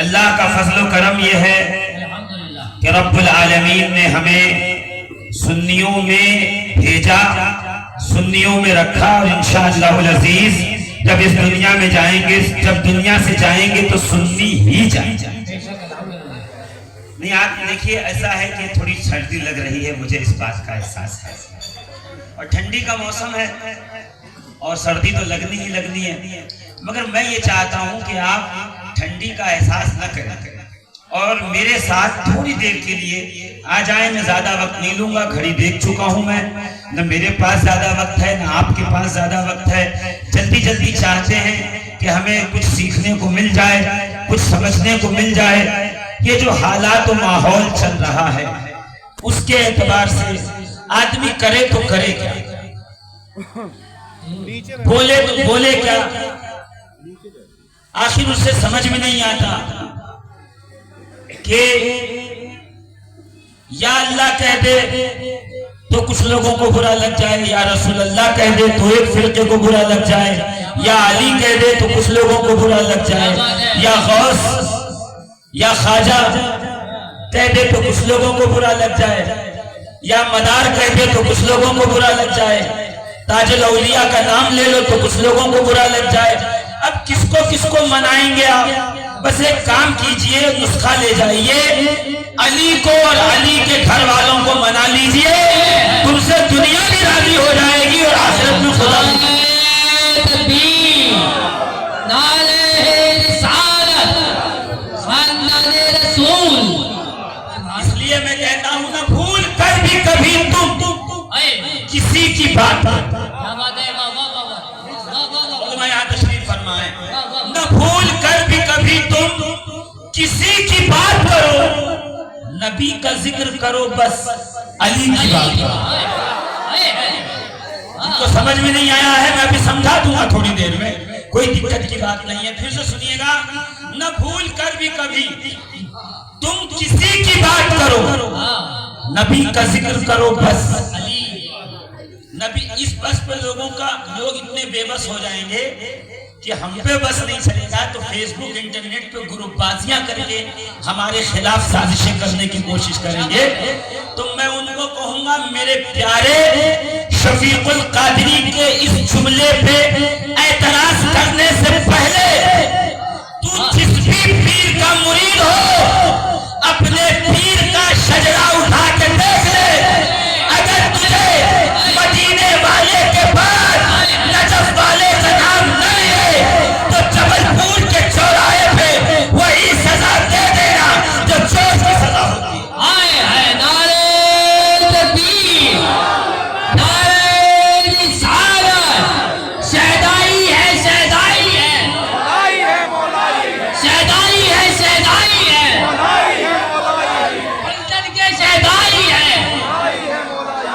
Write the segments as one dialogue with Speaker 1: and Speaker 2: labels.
Speaker 1: अल्लाह का फजल करम यह है कि रब्बुल आलमीन ने हमें सुन्नियों में भेजा, सुन्नियों में रखा और इंशाअल्लाहुल अज़ीज जब इस दुनिया में जाएंगे, जब दुनिया से जाएंगे तो सुन्नी ही जाएंगे। नहीं, आप देखिए ऐसा है कि थोड़ी सर्दी लग रही है, मुझे इस बात का एहसास है और ठंडी का मौसम है और सर्दी तो लगनी ही लगनी है, मगर मैं ये चाहता हूं कि आप ठंडी का एहसास न करें और मेरे साथ थोड़ी देर के लिए आ जाएं। मैं ज्यादा वक्त नहीं लूंगा, घड़ी देख चुका हूं मैं, न मेरे पास ज्यादा वक्त है न आपके पास ज्यादा वक्त है। जल्दी जल्दी चाहते हैं कि हमें कुछ सीखने को मिल जाए, कुछ समझने को मिल जाए। ये जो हालात और माहौल चल रहा है उसके एतबार से आदमी करे तो करे क्या, बोले तो बोले क्या, आखिर उससे समझ में नहीं आता कि या अल्लाह कह दे तो कुछ लोगों को बुरा लग जाए, या रसूल अल्लाह कह दे तो एक फिरके को बुरा लग जाए, या अली कह दे तो कुछ लोगों को बुरा लग जाए, या गौस या ख्वाजा कह दे तो कुछ लोगों को बुरा लग जाए, या मदार कह दे तो कुछ लोगों को बुरा लग जाए, ताजुल औलिया का नाम ले लो तो कुछ लोगों को बुरा लग जाए। अब किसको किसको मनाएंगे आप? बस एक काम कीजिए, नुस्खा ले जाइए, अली को और अली के घर वालों को मना लीजिए, तुमसे दुनिया भी राजी हो जाएगी और आखिरत में खुदा भी। इसलिए मैं कहता हूँ ना, भूल कर भी कभी तुम किसी की बात न भूल कर भी कभी तुम किसी की बात करो, नबी का जिक्र करो, बस अली की बात करो। उनको समझ में नहीं आया है, मैं अभी समझा दूंगा थोड़ी देर में, कोई दिक्कत की बात नहीं है। फिर से सुनिएगा, न भूल कर भी कभी तुम किसी की बात करो, नबी का जिक्र करो, बस अली। नबी इस बस पे लोगों का लोग इतने बेबस हो जाएंगे कि हम पे बस नहीं चलेगा तो फेसबुक इंटरनेट पे ग्रुपबाजियां करके हमारे खिलाफ साजिशें करने की कोशिश करेंगे। तो मैं उनको कहूंगा, मेरे प्यारे शफीकुल कादरी के इस जुमले पे एतराज करने से पहले तू जिस भी पीर का मुरीद हो, अपने पीर का शजरा उठा के देख ले। अगर तुझे मदीने वाले के बाद नजफ वाले का नाम न मिले तो जबलपुर के चौराहे पे वही सजा दे देना जो चोर की सजा होती है। हाय हाय, नारे तकबीर, नारे रिसालत, शहदाई है, शहदाई है, शहदाई है, शहदाई है, बंदर के शहदाई है,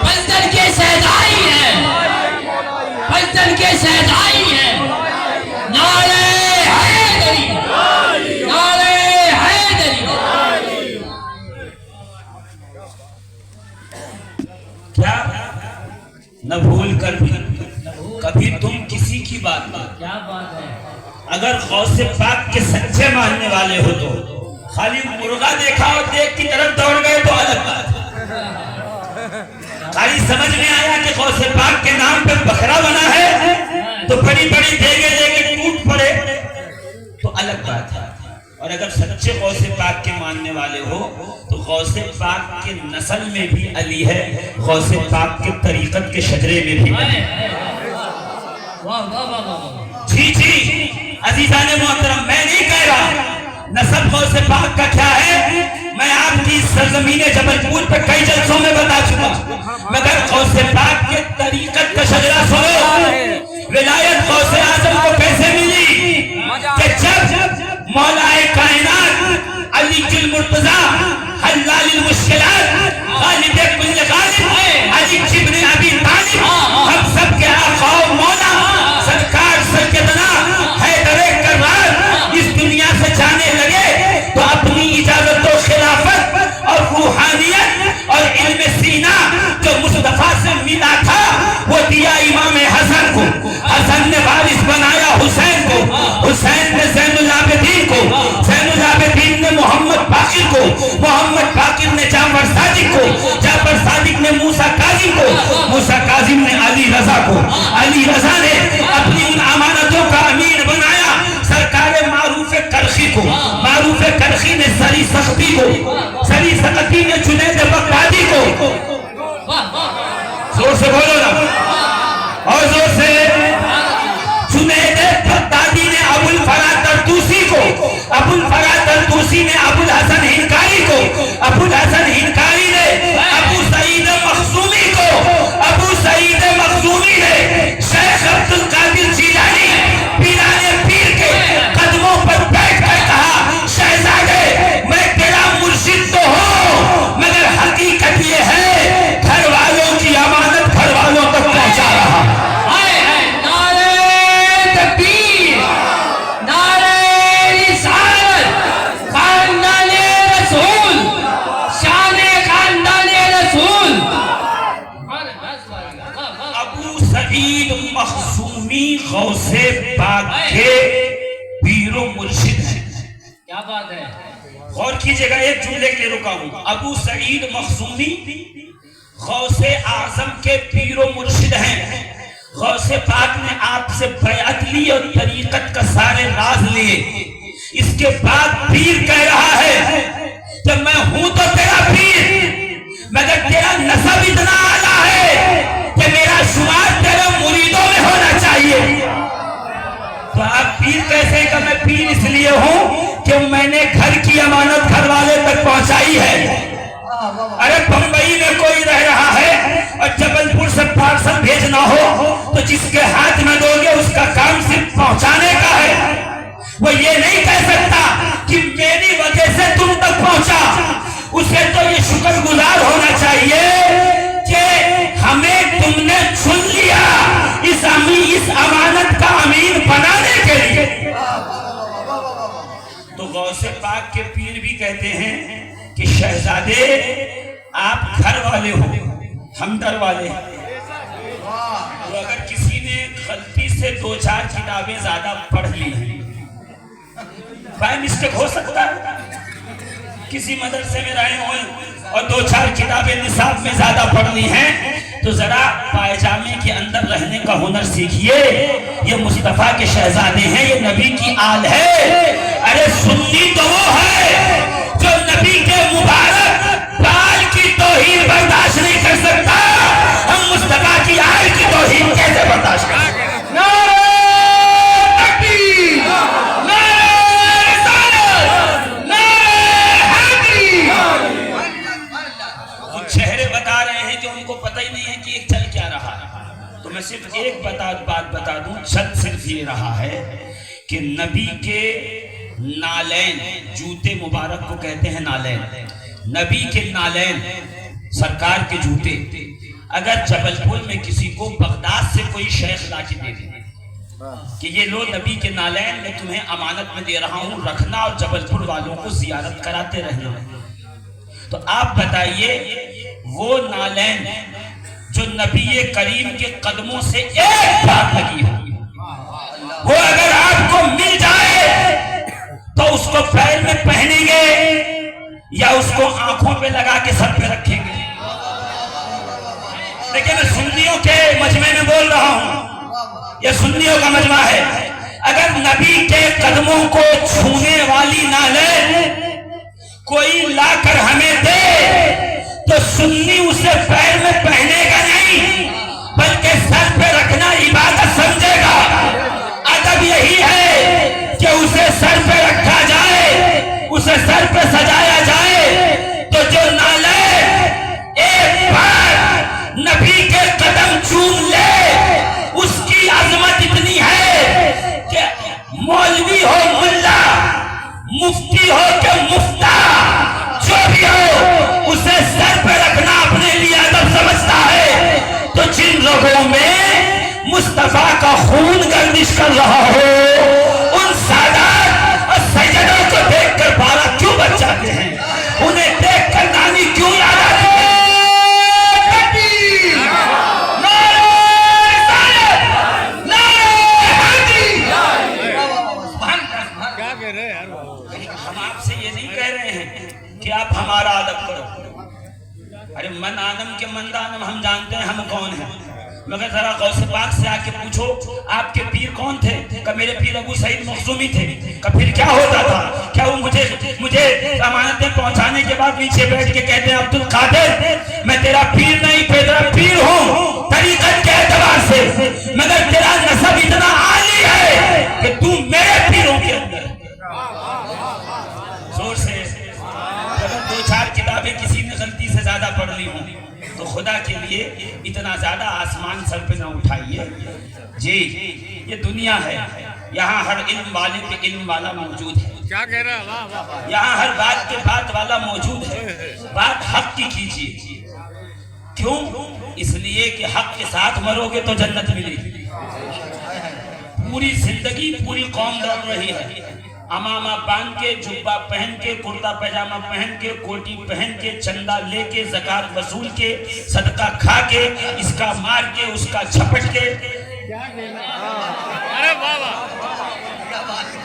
Speaker 1: बंदर के शहदाई है, बंदर के शहदाई है। नारे हैदरी, नारे हैदरी। क्या न भूल कर भी कभी तुम किसी की बात ना, क्या बात है। अगर गौसे पाक के सच्चे मानने वाले हो तो खाली मुर्गा देखा और देख की तरफ दौड़ गए तो अलग बात है। खाली समझ में आया कि गौसे पाक के नाम पे बकरा बना है तो बड़ी बड़ी देगे देगे टूट पड़े तो अलग बात है। और अगर सच्चे गौसे पाक के मानने वाले हो तो गौसे पाक के नस्ल में भी अली है, गौसे पाक के तरीकत के शजरे में भी अली है। जी जी अजीजाने मोहतरम, मैं नहीं कह रहा नस्ल गौसे पाक का क्या है, मैं आपकी सरजमीने जबलपुर पे कई जलसों में बता चुका, मगर गौसे पाक के तरीकत का शजरा सुनो। विलायत गौसे आजम को कैसे मिली कि जब मौलाए कायनात अली कुल मुर्तजा हल्लालिल मुश्किलात गालिब कुल गालिब अली इब्न अबी तालिब हम सब के आका और मौला सरकार सैयदना हैदर कररार इस दुनिया से जाने लगे तो अपनी इजाजत और खिलाफत और रूहानियत और इल्म सीना जो मुस्तफा से मिला था वो दिया इमाम हसन को, हसन ने वारिस बनाया हुसैन को, सादिक को, जाफर सादिक ने मूसा काजिम को, मूसा काजिम ने अली रजा को, अली रजा ने अपनी उन अमानतों का अमीन बनाया सरकार मारूफ करखी को, मारूफ करखी ने सरी सख्ती को, सरी सख्ती ने जुनैद बगदादी को, जोर से बोलो ना और जोर से, जुनैद बगदादी ने अबुल फराज तरतूसी को, अबुल फराज तरतूसी ने अबुल हसन हिनकारी को, अबुल हसन हिनकारी ने अबू सईद मखजूमी को, अबू सईद मखजूमी ने शेख अब्दुल कादिर जिलानी पीराने पीर के कदमों पर बैठ कर कहा, शहजादे मैं तेरा मुर्शिद तो हूँ मगर हकीकत ये है घर वालों की अमानत घर वालों तक पहुंचा रहा। मखसूमी गौसे पाक के पीरो मुर्शिद है। क्या बात है, गौर कीजिएगा, एक जुमले के लिए रुका हूं। अबू सईद मखसूमी गौसे आजम के पीरो मुर्शिद हैं। गौसे पाक ने आपसे बैअत ली और तरीकत का सारे राज लिए। इसके बाद पीर कह रहा है कि मैं हूं तो तेरा पीर मगर तेरा नसब इतना आला है कि मेरा शुमार तेरे मुरीदों में होना चाहिए। तो आप पीर कैसे का? मैं पीर इसलिए हूं कि मैंने घर की अमानत घर वाले तक पहुंचाई है। अरे बंबई में कोई रह रहा है और जबलपुर से पार्सल भेजना हो तो जिसके हाथ में दोगे उसका काम सिर्फ पहुंचाने का है। वो ये नहीं कह सकता कि मेरी वजह से तुम तक पहुंचा। उसे तो ये शुक्रगुजार होना चाहिए कि हमें तुमने चुन लिया इस अमानत का अमीन बनाने के लिए। तो गौसे पाक के पीर भी कहते हैं कि शहजादे आप घर वाले हो, हम दर वाले हैं। तो अगर किसी ने गलती से 2-4 किताबें ज्यादा पढ़ ली बाय मिस्टेक हो सकता है, किसी मदरसे में रहे हो और 2-4 किताबें निसाब में ज्यादा पढ़ ली हैं तो जरा पायजामे के अंदर रहने का हुनर सीखिए। ये मुस्तफा के शहजादे हैं, ये नबी की आल है। अरे सुन्नी तो वो है जो नबी के मुबारक बाल की तौहीन बर्दाश्त नहीं कर सकता। हम मुस्तफा की आल की तौहीन कैसे बर्दाश्त कर सकते? चेहरे बता रहे हैं कि उनको पता ही नहीं है कि एक चल क्या रहा है। तो मैं सिर्फ एक बात बता दूं, चल सिर्फ ये रहा है कि नबी के नालैन, जूते मुबारक को कहते हैं नालैन, नबी के नालैन सरकार के जूते अगर जबलपुर में किसी को बगदाद से कोई शेख लाके दे दे कि ये लो नबी के नालैन मैं तुम्हें अमानत में दे रहा हूं, रखना और जबलपुर वालों को जियारत कराते रहना, तो आप बताइए वो नालैन जो नबी करीम के कदमों से एक बार लगी हो, वो अगर आपको मिल जाए तो उसको पैर में पहनेंगे या उसको आंखों पे लगा के सर पे रखेंगे? देखिए मैं सुन्नियों के मजमे में बोल रहा हूं, यह सुन्नियों का मजमा है। अगर नबी के कदमों को छूने वाली नालैन कोई लाकर हमें दे तो सुन्नी उसे पैर में पहनेगा नहीं बल्कि सर पे रखना इबादत समझेगा। अदब यही है कि उसे सर पे रखा जाए, उसे सर पे सजाया जाए। तो जो नालैन एक बार नबी के कदम चूम ले उसकी अजमत इतनी है कि मौलवी हो मुल्ला, मुफ्ती हो कि मुफ्ता, जो भी हो उसे सर पे रखना अपने लिए अदब समझता है। तो जिन लोगों में मुस्तफा का खून गर्दिश कर रहा हो उन सादात और सैयदों को देखकर बारह क्यों बच जाते हैं? उन्हें देखकर नानी क्यों याद आती है? हम आपसे ये नहीं कह रहे हैं कि आप हमारा अदब करो, अरे मन आनम के मंदानम हम जानते हैं हम कौन हैं, मगर जरा गौसे पाक से आके पूछो आपके पीर कौन थे? का मेरे पीर अबू सईद मखजूमी थे। का फिर क्या होता था? क्या वो मुझे अमानतें पहुंचाने के बाद नीचे बैठ के कहते हैं अब्दुल कादिर मैं तेरा पीर नहीं तेरा पीर हूँ तरीकत के एतबार से, मगर तेरा नसब इतना आली है कि तू मेरे पीरों के अंदर। जोर से अगर 2-4 किताबें किसी ने गलती से ज्यादा पढ़ ली हो तो खुदा के लिए इतना ज्यादा आसमान सर पे ना उठाइए जी। ये दुनिया है, यहाँ हर इल्म वाले पे इल्म वाला मौजूद है।
Speaker 2: क्या कह रहा है? वाह वाह।
Speaker 1: यहाँ हर बात के बात वाला मौजूद है। बात हक की कीजिए। क्यों? इसलिए कि हक के साथ मरोगे तो जन्नत मिलेगी। पूरी जिंदगी पूरी कौम दौड़ रही है, अमामा बांध के, जुब्बा पहन के, कुर्ता पैजामा पहन के, कोटी पहन के, चंदा लेके, ज़कात वसूल के, सदका खा के, इसका मार के उसका झपट के।
Speaker 2: अरे वाह वाह,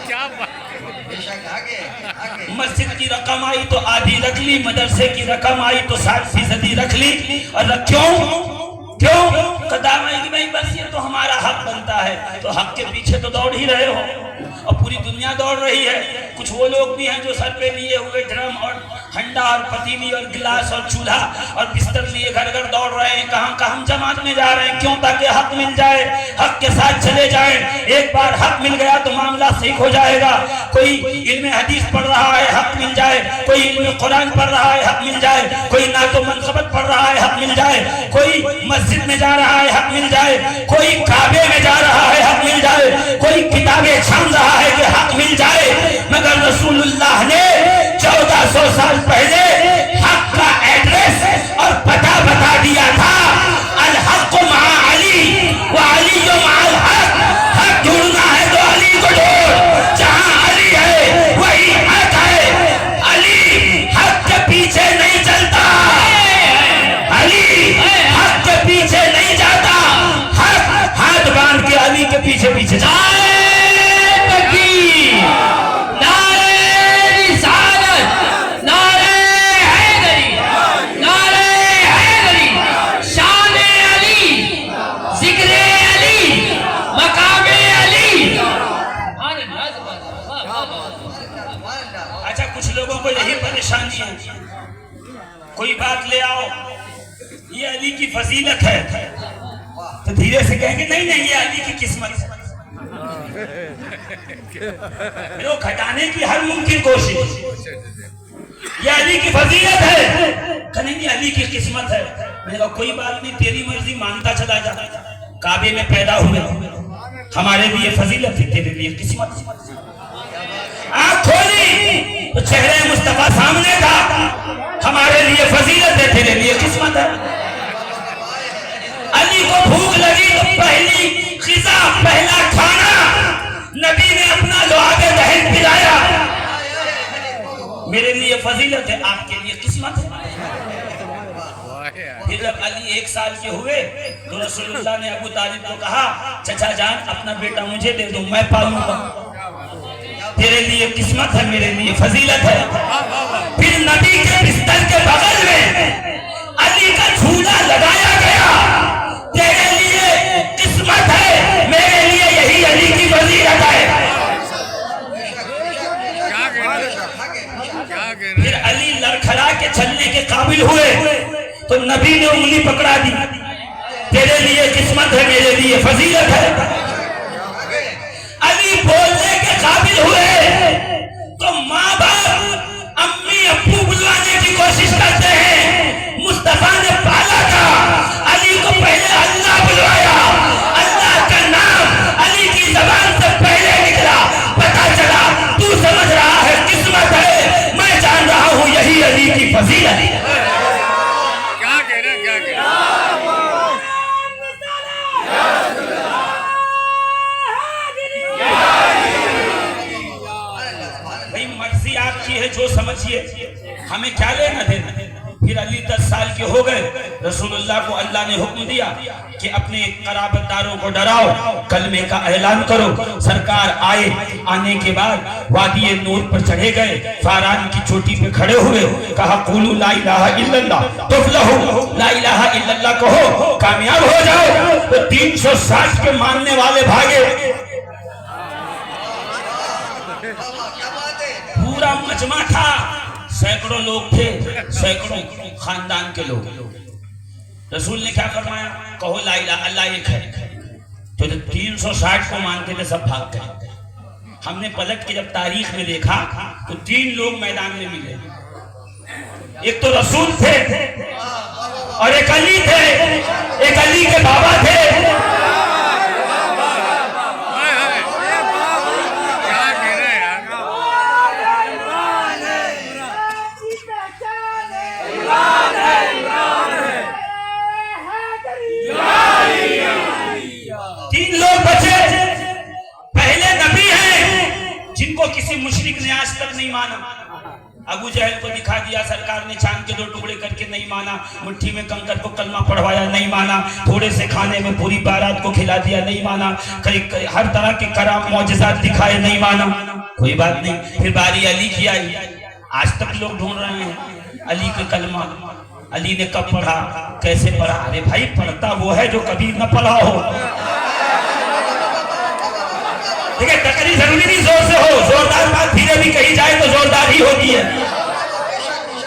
Speaker 2: क्या बात।
Speaker 1: मस्जिद की रकम आई तो आधी रख ली, मदरसे की रकम आई तो 60% रख ली। और क्यों कदम है कि भाई बस ये तो हमारा हक बनता है। तो हक के पीछे तो दौड़ ही रहे हो और पूरी दुनिया दौड़ रही है। कुछ वो लोग भी हैं जो सर पे लिए हुए ड्रम और हंडा और पतीली और गिलास और चूल्हा और बिस्तर लिए घर घर दौड़ रहे हैं। कहाँ हम जमात में जा रहे हैं, क्यों? ताकि हक मिल जाए, हक के साथ चले जाएं। एक बार हक मिल गया तो मामला सही हो जाएगा। कोई इल्म हदीस पढ़ रहा है, हक मिल जाए। कोई इल्म कुरान पढ़ रहा है, हक मिल जाए। कोई नातो मनसबत पढ़ रहा है, हक मिल जाए। कोई मस्जिद में जा रहा है, हक मिल जाए। कोई काबे में जा रहा है, हक मिल जाए। कोई किताबें छान रहा है कि हक मिल जाए। मगर रसूलुल्लाह ने 1400 साल पहले हक का एड्रेस और पता बता दिया था। अल हक मा अली व अली जो माल हक। हक ढूंढना है तो अली को ढूंढ, जहां अली है वही हक है। अली हक के पीछे नहीं चलता, अली हक के पीछे नहीं जाता। हक हाथ बांध के अली के पीछे पीछे जाए। अच्छा, कुछ लोगों को यही परेशानी है, कोई बात ले आओ ये अली की फजीलत है तो धीरे से कहेंगे नहीं ये अली की किस्मत है। वो घटाने की हर मुमकिन कोशिश, ये अली की फजीलत है, नहीं अली की किस्मत है। मैंने कहा कोई बात नहीं, तेरी मर्जी, मानता चला जा। काबे में पैदा हुए, हमारे लिए फजीलत है, तेरे लिए किस्मत। आँख खोली तो चेहरे मुस्तफा सामने था, हमारे लिए फजीलत है, तेरे लिए किस्मत है। अली को भूख लगी तो पहली खिजा, पहला खाना नबी ने अपना लुआबे दहन पिलाया, मेरे लिए फजीलत है, आपके लिए किस्मत है। फिर जब अली 1 साल के हुए तो रसूलुल्लाह ने अबू तालिब को कहा, चचा जान अपना बेटा मुझे दे दो, मैं पालूंगा, तेरे लिए किस्मत है, मेरे लिए फजीलत है। फिर नबी के बिस्तर के बगल में अली का झूला लगाया गया, तेरे लिए किस्मत है, मेरे लिए यही अली की फजीलत है। फिर अली लड़खड़ा के चलने के काबिल हुए तो नबी ने उंगली पकड़ा दी, तेरे लिए किस्मत है, मेरे लिए फजीलत है। अली बोलने के काबिल हुए तो माँ बाप अम्मी अब्बू बुलवाने की कोशिश करते हैं। मुस्तफा ने पाला था, अली को पहले अल्लाह बुलवाया, अल्लाह का नाम अली की जबान से पहले निकला। पता चला तू समझ रहा है किस्मत है, मैं जान रहा हूँ यही अली की फजीलत है। जो समझिए, हमें क्या लेना देना, फिर अली 10 साल के हो गए। रसूलुल्लाह को अल्लाह ने हुक्म दिया कि अपने कराबतदारों को डराओ, कलमे का ऐलान करो। सरकार आए, आने के बाद वादी नूर पर चढ़े गए, फारान की चोटी पे खड़े हुए, कहा कुलू ला इलाहा इल्लल्लाह तुफलहू, ला इलाहा इल्लल्लाह कहो कामयाब हो जाओ। तो 360 के मानने वाले भागे, पूरा मजमा था, सैकड़ों लोग थे, सैकड़ों खानदान के लोग। रसूल ने क्या फरमाया, कहो ला इलाहा अल्लाह एक है। तो 360 को मानते थे सब भाग गए। हमने पलट के जब तारीख में देखा तो 3 लोग मैदान में मिले। एक तो रसूल थे और एक अली थे, एक अली के बाबा थे। किसी मुशरिक ने आज तक नहीं माना। अबू जहल को दिखा दिया, सरकार ने चांद के 2 टुकड़े करके नहीं माना, मुट्ठी में कंकर को कलमा पढ़वाया नहीं माना, थोड़े से खाने में पूरी बारात को खिला दिया नहीं माना, कई हर तरह के कराम मौजज़ात दिखाए नहीं माना। कोई बात नहीं, फिर बारी अली की आई। आज तक लोग ढूंढ रहे हैं अली के कलमा। अली ने कब पढ़ा, कैसे पढ़ा? अरे भाई पढ़ता वो है जो कभी न पढ़ा हो। देखिए तकरीर जरूरी नहीं जोर से हो, जोरदार बात धीरे भी कही जाए तो जोरदार ही होती है।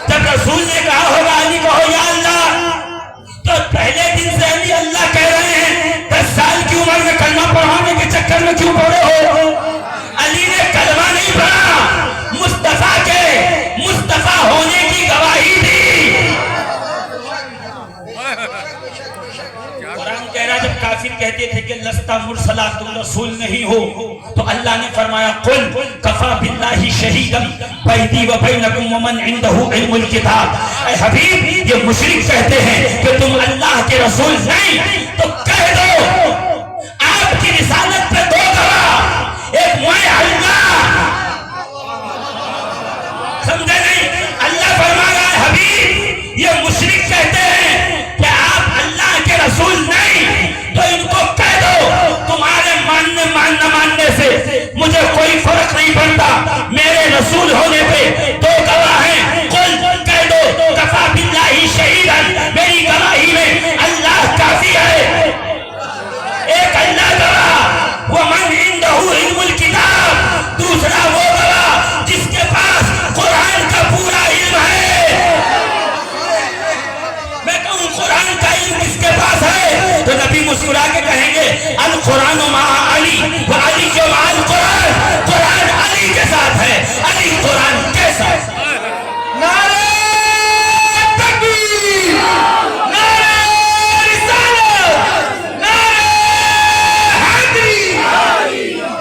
Speaker 1: जब रसूल ने कहा होगा अली कहो या अल्लाह, तो पहले दिन से अली अल्लाह कह रहे हैं। 10 साल की उम्र में कलमा पढ़ाने के चक्कर में क्यों पढ़े हो? अली ने कलमा नहीं पढ़ा, मुस्तफा के मुस्तफा होने की गवाही दी। कुरान कह रहा, जब काफिर कहते थे कि लस्ता मुरसला, तुम रसूल नहीं हो, तो अल्लाह ने फरमाया कुल कफा बिल्लाहि शहीदन बैनी व बैनकुम व मन इंदहु इल्मुल किताब। ऐ हबीब, ये मुशरिक कहते हैं कि तुम अल्लाह के रसूल नहीं, तो कह दो आपकी रिसालत पे 2 गवाह, एक मैं अल्लाह। समझे नहीं? अल्लाह फरमा रहा है हबीब, ये मुशरिक कहते हैं कि आप अल्लाह के रसूल नहीं, तो इनको कह दो तुम्हारे मानने न मानने से मुझे कोई फर्क नहीं पड़ता, मेरे रसूल होने पे 2 गवाह हैं। कुल कह दो कफा बिल्लाहि शहीदन, मेरी गवाही में अल्लाह काफी है। एक अल्लाह गवाह, वो मन इंदहु इल्मुल किताब, दूसरा वो गवाह जिसके पास कुरान का पूरा इल्म है। मैं कहूँ कुरान का इल्म किसके पास है, तो नबी मुस्कुरा के कहेंगे अल कुरान मआ अली व अली के माल कुरान, कुरान अली के साथ है, अली कुरान के साथ। नारे तकबीर, नारे रिसालत, नारे हैदरी।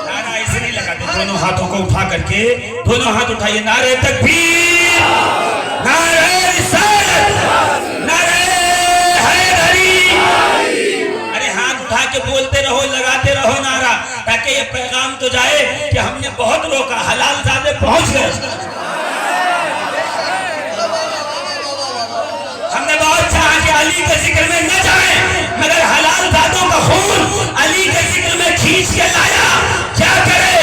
Speaker 1: नारा इसलिए लगाते, दोनों हाथों को उठा करके, दोनों हाथ उठाइए, नारे तकबीर, नारे रिसालत, नारे हैदरी। अरे हाथ उठा के बोलते रहो, लगाते रहो नारा, ताकि ये पैगाम तो जाए कि हमने बहुत रोका, हलाल ज़ादे पहुंच गए। हमने बहुत चाहा कि अली के जिक्र में न जाए, मगर हलाल ज़ादों का खून अली के जिक्र में खींच के लाया। क्या करे,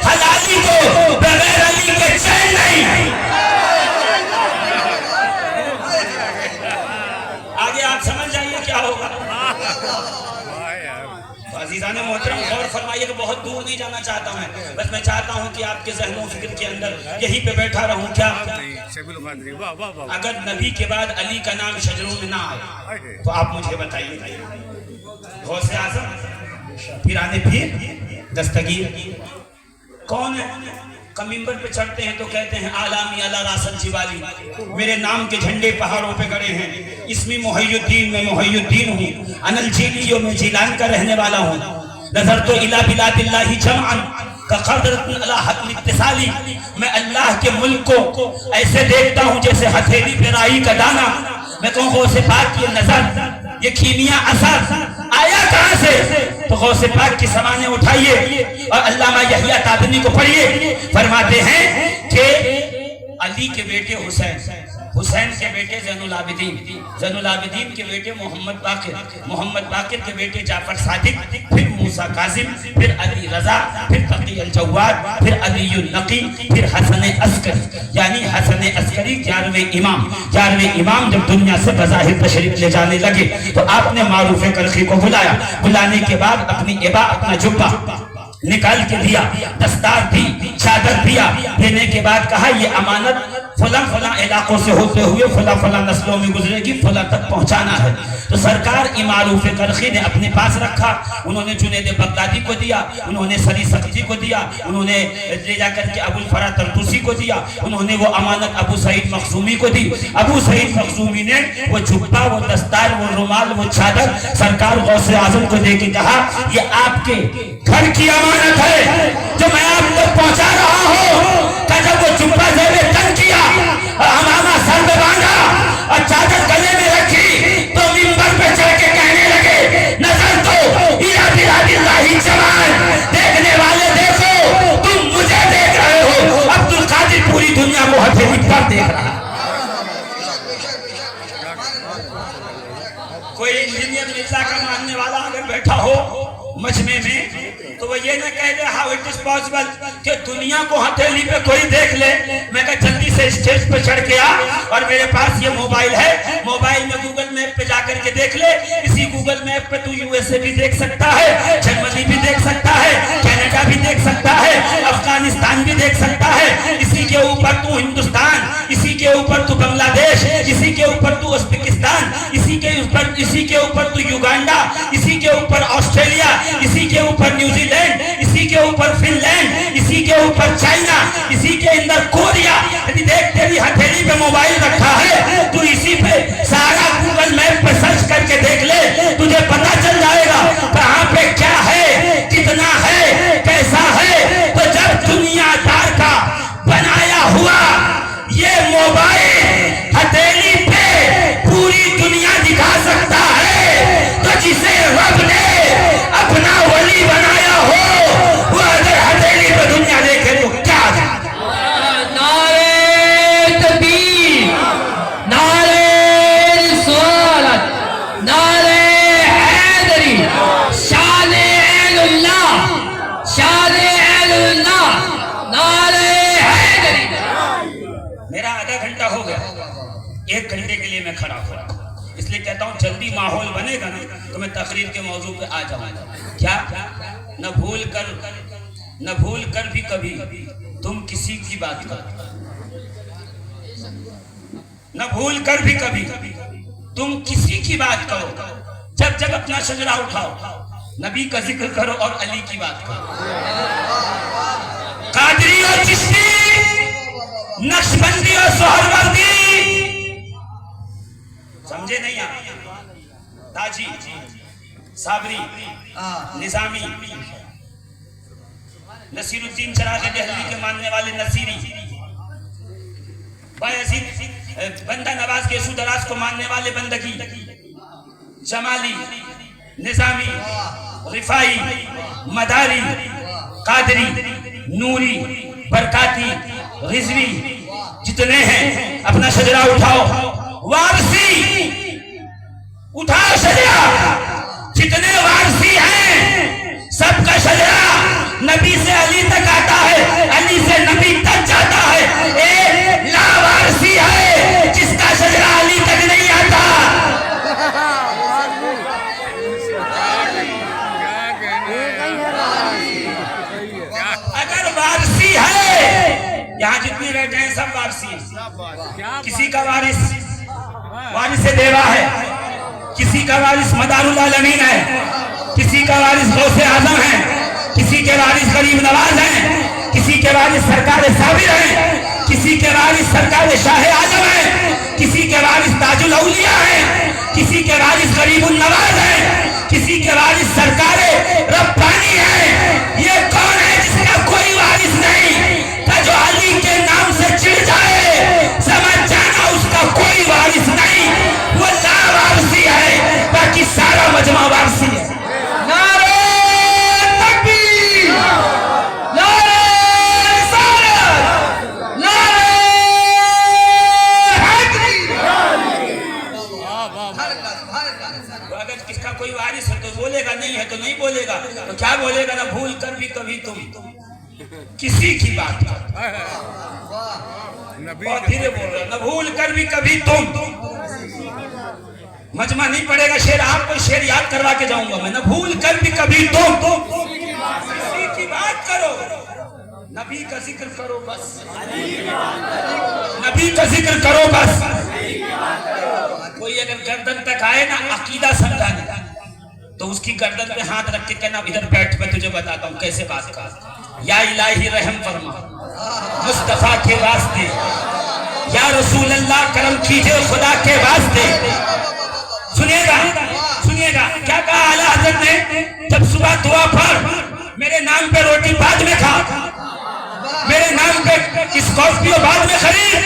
Speaker 1: हलाली को बगैर अली के चैन नहीं। आगे आप समझ जाइए क्या होगा। अज़ीज़ाने मोहतरम गौर फरमाइए कि बहुत दूर नहीं जाना चाहता मैं, बस मैं चाहता हूँ कि आपके ज़हनों फिक्र के अंदर यहीं पे बैठा रहूँ। क्या अगर नबी के बाद अली का नाम शजरों में ना आए तो आप मुझे बताइए। गौसे आज़म पिराने पीर दस्तगीर कौन है? कमिंबर पे चढ़ते हैं तो कहते हैं आलामी अला रासन जिवाली, मेरे नाम के झंडे पहाड़ों पे गड़े हैं। इसमें मुहय्युद्दीन, मैं मुहय्युद्दीन हूँ। अनल जीलियो, मैं जिलान का रहने वाला हूँ। नजर तो इला बिलादिल्लाहि जमअन का क़दरतन अला हक़्क़िल इत्तिसाली, मैं अल्लाह के मुल्क को ऐसे देखता हूँ जैसे हथेली पे राई का दाना। मैं कहूँ गौसे पाक की नजर, ये कीमिया असर आया कहां से? तो गौसे पाक की समाने उठाइए और अल्लामा यहिया तादनी को पढ़िए। फरमाते हैं कि अली के बेटे हुसैन, हुसैन के बेटे जैनुल आबिदीन, जैनुल आबिदीन के बेटे मोहम्मद बाकिर, मोहम्मद बाकिर के बेटे जाफर सादिक, फिर मूसा काजिम, फिर अली रजा, फिर तकी अल जव्वाद, फिर अलीयुल नकी, फिर हसन अस्करी। यानी हसन अस्करी 11वें इमाम जब दुनिया से बज़ाहिर तशरीफ ले जाने लगे तो आपने मारूफ करखी को बुलाया। बुलाने के बाद अपनी इबा, अपना जुब्बा निकाल के दिया, दस्तार दी, चादर दिया। देने के बाद कहा ये अमानत फला फला इलाकों से होते हुए फला फला नस्लों में गुजरेगी, फला तक पहुंचाना है। तो सरकार मारूफ करखी ने अपने पास रखा। उन्होंने जुनैद बगदादी को दिया, उन्होंने सरी सख्ती को दिया, उन्होंने ले जाकर के अबुल फरा तरतुसी को दिया, उन्होंने वो अमानत अबू सईद मखजूमी को दी। अबू सईद मखजूमी ने वो जुब्बा, वो दस्तार, वो रुमाल, वो चादर सरकार गौसे आजम को दे के कहा ये आपके घर की अमानत है जो मैं आप तक पहुंचा रहा हूँ। जब वो जुब्बा जेबे तन किया, हमामा सर में बांधा और चादर गले में रखी तो मिंबर पे चढ़ के कहने लगे नजर तो इला बिलादिल्लाहि जवान, देखने वाले देखो, तुम मुझे देख रहे हो, अब्दुल कादिर पूरी दुनिया को हथेली पर देख रहा है। कोई इंजीनियर मिर्जा का मानने वाला अगर बैठा हो मजमे में तो वो ये ना कह दे हाउ इट इज पॉसिबल कि दुनिया को हथेली पे कोई देख ले। मैं कहा जल्दी से स्टेज पे चढ़ के आ और मेरे पास ये मोबाइल है, मोबाइल में गूगल मैप पे जाकर के देख ले। इसी गूगल मैप पे तू यूएसए भी देख सकता है, जर्मनी भी देख सकता है, कनाडा भी देख सकता है, अफगानिस्तान भी देख सकता है। इसी के ऊपर तू हिंदुस्तान, इसी के ऊपर तू बांग्लादेश, इसी के ऊपर तू उज्बेकिस्तान, इसी के ऊपर तू युगांडा, इसी के ऊपर ऑस्ट्रेलिया, इसी के ऊपर न्यूजीलैंड, इसी के ऊपर फिनलैंड, इसी के ऊपर चाइना, इसी के अंदर कोरिया। यदि देख तेरी हथेली पे मोबाइल रखा है, तू इसी पे सारा गूगल मैप पे सर्च करके देख ले, तुझे पता चल जाएगा कहां पे क्या है, कितना है, कैसा है। तो जब दुनियादार का बनाया हुआ ये मोबाइल हथेली पे पूरी दुनिया दिखा सकता है, तो जिसे रब ने अपना वली बनाया हो वो अगर हथेली पे दुनिया देखे तो क्या?
Speaker 3: नारे तकबीर, नारे रिसालत, नारे हैदरी, शान-ए ऐनुल्लाह, शान-ए ऐनुल्लाह, नारे हैदरी।
Speaker 1: मेरा आधा घंटा हो गया, 1 घंटे के लिए मैं खड़ा हुआ, इसलिए कहता हूँ जल्दी माहौल बनेगा ना तो मैं तकरीर के मौजू पे आ जाऊंगा। क्या न भूल कर भी कभी तुम किसी की बात करो, न भूल कर भी कभी तुम किसी की बात करो। जब जब अपना शजरा उठाओ नबी का जिक्र करो और अली की बात करो। कादरी और चिश्ती, नक्शबंदी और सोहरवर्दी, समझे नहीं आप? ताजी, साबरी, निजामी, नसीरुद्दीन चराग दहलवी के मानने वाले नसीरी, बायजीद बंदा नवाज के सुदराज को मानने वाले बंदगी, जमाली, निजामी, रिफाई, मदारी, कादरी, नूरी, बरकाती, रिजवी, जितने हैं अपना शजरा उठाओ। वारसी उठाओ शजरा, जितने वारसी हैं सबका शजरा नबी से अली तक आता है, अली से नबी तक जाता है। एक लावारसी है जिसका शजरा अली तक नहीं आता। अगर वारसी है, यहाँ जितने बैठे हैं सब वारसी हैं। किसी का वारिस देवा है, किसी का वारिस मदारुल आलमीन है, किसी का वारिस गौसे आजम है, किसी के वारिस गरीब नवाज हैं, किसी के वारिस सरकार साबिर हैं, किसी के वारिस सरकार शाह आजम है, किसी के वारिस ताजुल औलिया है, किसी के वारिस गरीबुल नवाज है, किसी के वारिस सरकार रब्बानी है। ये कौन है जिसका कोई वारिस नहीं? जो अली के नाम से चिढ़ जाए समझ जाना उसका कोई वारिस नहीं, वो लावारसी है, बाकी सारा मजमा वारसी है। नारे तकबीर, नारे रिसालत, नारे हैदरी। किसी की बात करो।
Speaker 2: नबी
Speaker 1: और धीरे बोल रहे, न भूल कर भी कभी तुम। मजमा नहीं पड़ेगा शेर, आपको शेर याद करवा के जाऊंगा मैं। न भूल कर भी कभी तुम किसी की बात करो, नबी का जिक्र करो बस, नबी का जिक्र करो बस। कोई अगर गर्दन तक आए ना अकीदा समझाने, तो उसकी गर्दन पे हाथ रख के कहना इधर बैठ, मैं तुझे बताता हूँ कैसे बात कर। या इलाही रहम फरमा मुस्तफा के वास्ते, या रसूल अल्लाह करम कीजिए खुदा के वास्ते। सुनिएगा सुनिएगा क्या कहा आला हज़रत ने, जब सुबह दुआ पढ़, मेरे नाम पे रोटी बाद में खा, मेरे नाम पे स्कॉर्पियो बाद में खरीद,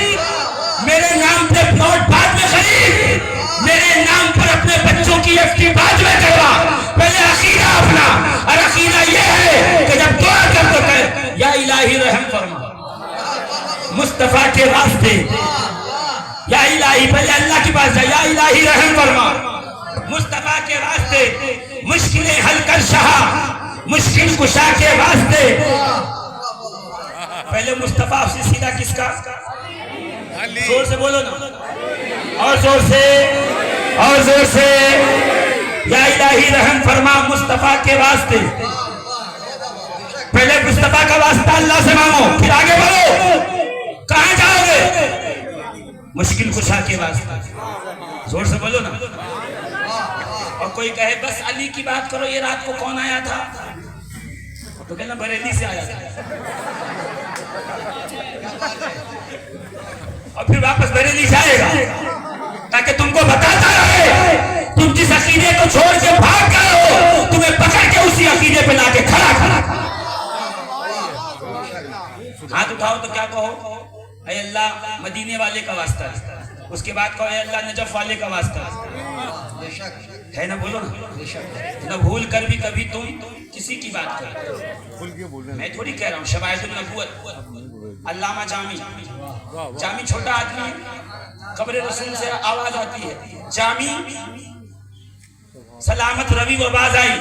Speaker 1: मेरे नाम पे प्लॉट बाद में खरीद, मेरे नाम पर अपने बच्चों की एफडी बाद में करवा, पहले अकीदा अपना। और अकीदा ये है कि जब दुआ कर तो कहे या इलाही रहम फरमा मुस्तफा के वास्ते, या इलाही, पहले अल्लाह के पास जा, या इलाही रहम फरमा मुस्तफा के वास्ते, मुश्किलें हल कर शाह मुश्किल कुशा के वास्ते। पहले मुस्तफा से सीधा किसका, जोर से बोलो ना, और जोर से, और जोर से। या इलाही रहम फरमा मुस्तफा के वास्ते, पहले मुस्तफा का वास्ता अल्लाह से मांगो, फिर आगे बढ़ो। कहां जाओगे, मुश्किल कुशा के वास्ते, जोर से बोलो ना। और कोई कहे बस अली की बात करो, ये रात को कौन आया था, तो कहना बरेली से आया था, और फिर वापस बरेली जाएगा, ताकि तुमको बताता रहे तुम जिस अकीदे को छोड़ के भाग गए हो, तुम्हें पकड़ के उसी अकीदे पे लाके खड़ा खड़ा। हाथ उठाओ तो क्या कहो, ऐ अल्लाह मदीने वाले का वास्ता, उसके बाद कहो ऐ अल्लाह नजफ वाले का वास्ता, है ना, बोलो ना। न भूल कर भी कभी तुम किसी की बात करो। मैं थोड़ी कह रहा हूँ, शवाहिदुल नबुव्वत अल्लामा जामी, जामी छोटा आदमी है, कब्र रसूल से आवाज आती है, जामी सलामत रवि वो आवाज आई,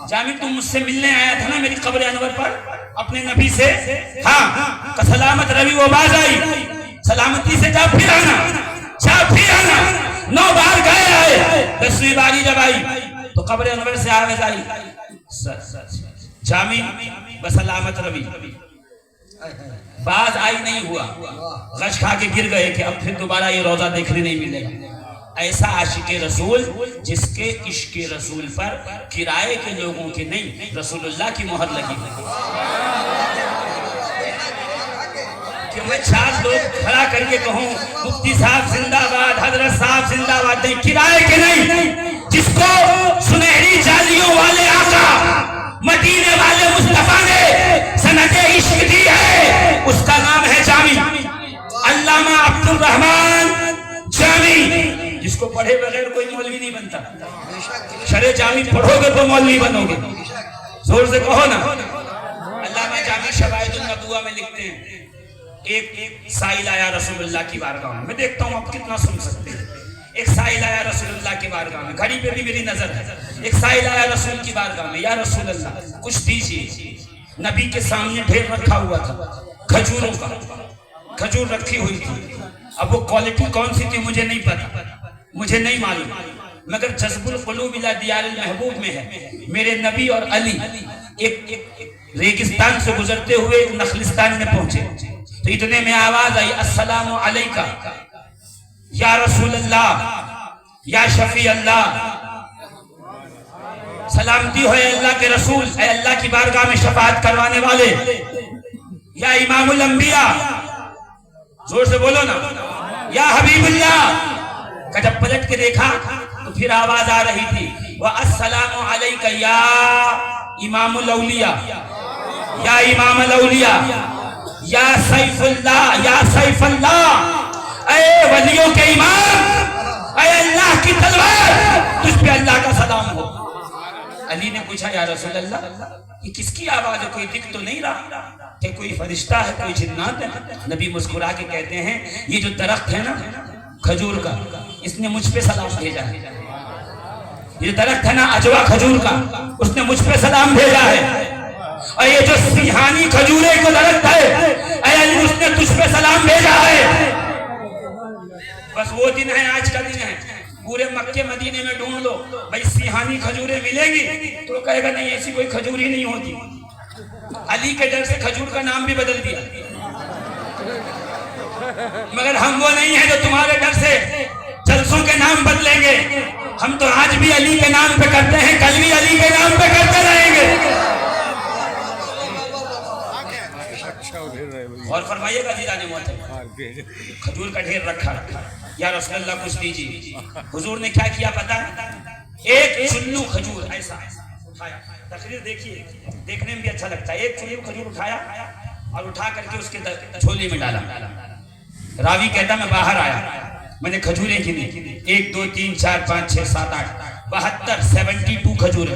Speaker 1: जामी तुम मुझसे मिलने आया था ना मेरी कब्र अनवर पर अपने नबी से, हाँ तो सलामत रवि वो आवाज आई, सलामती से जा फिर आना, जा फिर आना। 9 बार गए आए, 10वीं बारी जब आई तो कब्र अनवर से आवाज आई, जामी बसलामत रवि। बाज आई नहीं हुआ, गश खा के गिर गए कि अब फिर दोबारा ये रोजा देखने नहीं मिलेगा। ऐसा आशिक रसूल जिसके इश्क रसूल पर किराए के लोगों की नहीं रसूलुल्लाह की मोहर लगी कि मैं 4 लोग खड़ा करके कहूँ मुफ्ती साहब जिंदाबाद, हजरत साहब जिंदाबाद, नहीं, किराए के नहीं। जिसको सुनहरी जालियों वाले आका मदीने वाले मुस्तफा ने सनदे इश्क दी है, उसका नाम है जामी, अल्लामा अब्दुल रहमान जामी, जिसको पढ़े बगैर कोई मौलवी नहीं बनता। शरे जामी पढ़ोगे तो मौलवी बनोगे, जोर से कहो ना। अल्लामा जामी शवाहिदुल नबुव्वत में लिखते हैं, एक साइल आया रसूलुल्लाह की बारगाह में, मैं देखता हूँ आप कितना सुन सकते हैं। एक साइल आया रसूलुल्लाह की बारगाह में, घड़ी पे भी मेरी नजर है, एक साइल आया रसूल की बारगाह में, या रसूलुल्लाह कुछ दीजिए। नबी के सामने ढेर रखा हुआ था खजूरों का, खजूर रखी हुई थी। अब वो क्वालिटी कौन सी थी मुझे नहीं पता, मुझे नहीं मालूम, मगर जज़्बुल क़ुलूब इला दियारिल महबूब में है। मेरे नबी और अली एक रेगिस्तान से गुजरते हुए नखलिस्तान में पहुंचे, तो इतने में आवाज आई, अस्सलामु अलैका या रसूल अल्लाह या शफी अल्लाह, सलामती हो अल्लाह के रसूल, अल्लाह की बारगाह में शफाअत करवाने वाले, या इमामुल अंबिया, जोर से बोलो ना, या हबीबुल्लाह। जब पलट के देखा तो फिर आवाज आ रही थी, व अस्सलामु अलैका या इमामुल औलिया, या इमामुल औलिया, या सैफुल्लाह, या सैफुल्लाह, ऐ वलियों के इमाम, ऐ अल्लाह की तलवार, तुझ पे अल्लाह का सलाम हो। अली ने पूछा, या रसूल अल्लाह ये किसकी आवाज है, कोई दिख तो नहीं रहा कि कोई फरिश्ता है, कोई जिन्नात है? नबी मुस्कुरा के कहते हैं, ये जो दरख्त है ना खजूर का, इसने मुझ पे सलाम भेजा है। ये दरख्त है ना अजवा खजूर का, उसने मुझ पे सलाम भेजा है। और ये जो सिहानी खजूरे को दरख्त है, ऐ अली उसने तुझ पे सलाम भेजा है। बस वो दिन है, आज का दिन है। पूरे मक्के मदीने में ढूंढ लो भाई सिहानी खजूरें मिलेगी, तो कहेगा नहीं ऐसी कोई खजूर ही नहीं होती। अली के डर से खजूर का नाम भी बदल दिया, मगर हम वो नहीं है जो तुम्हारे डर से जलसों के नाम बदलेंगे। हम तो आज भी अली के नाम पे करते हैं, कल भी अली के नाम पे करते रहेंगे। और फरमाइएगा जी जाने मोहतरम, खजूर का ढेर रखा या रसूलुल्लाह कुछ दीजिए। हुजूर ने क्या किया पता है? एक चुल्लू खजूर ऐसा उठाया, तकरीर देखिए, देखने में भी अच्छा लगता है। एक चुल्लू खजूर उठाया और उठा करके उसके झोले में डाला। रावी कहता मैं बाहर आया, मैंने खजूरें गिनी, 1 2 3 4 5 6 7 8 72 72 खजूर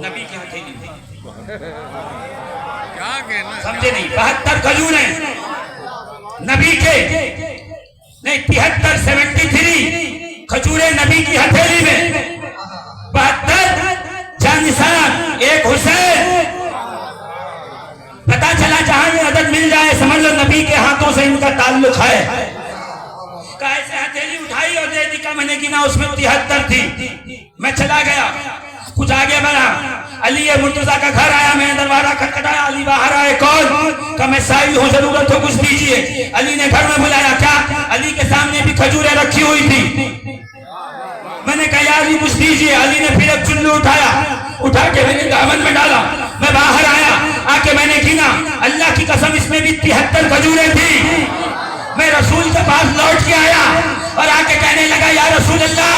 Speaker 1: नबी के हथेली में।
Speaker 2: क्या कहना,
Speaker 1: समझे नहीं? 72 खजूर हैं नबी के, नहीं 73 73 खजूरें नबी की हथेली में। 72 जानिसार, एक हुसैन। पता चला जहां ये अदद मिल जाए समझ लो नबी के हाथों से इनका ताल्लुक है। कैसे हथेली उठाई और दे दी का मैंने गिना, उसमें 73 थी। मैं चला गया, कुछ आगे बढ़ा, अली मुर्तजा का घर आया, मैंने दरवाजा खटखटाया, अली बाहर आए। कौन? का मैं साई हूं, जरूरत हो कुछ दीजिए। अली ने घर में बुलाया, क्या? अली के सामने भी खजूरें रखी हुई थी। मैंने कहा यार अली कुछ दीजिए। अली ने फिर एक चुल्लू उठाया, उठा के मैंने दामन में डाला। मैं बाहर आया, आके मैंने गिना, अल्लाह की कसम इसमें भी 73 खजूरें थी। मैं रसूल के पास लौट के आया और आके कहने लगा या रसूल अल्लाह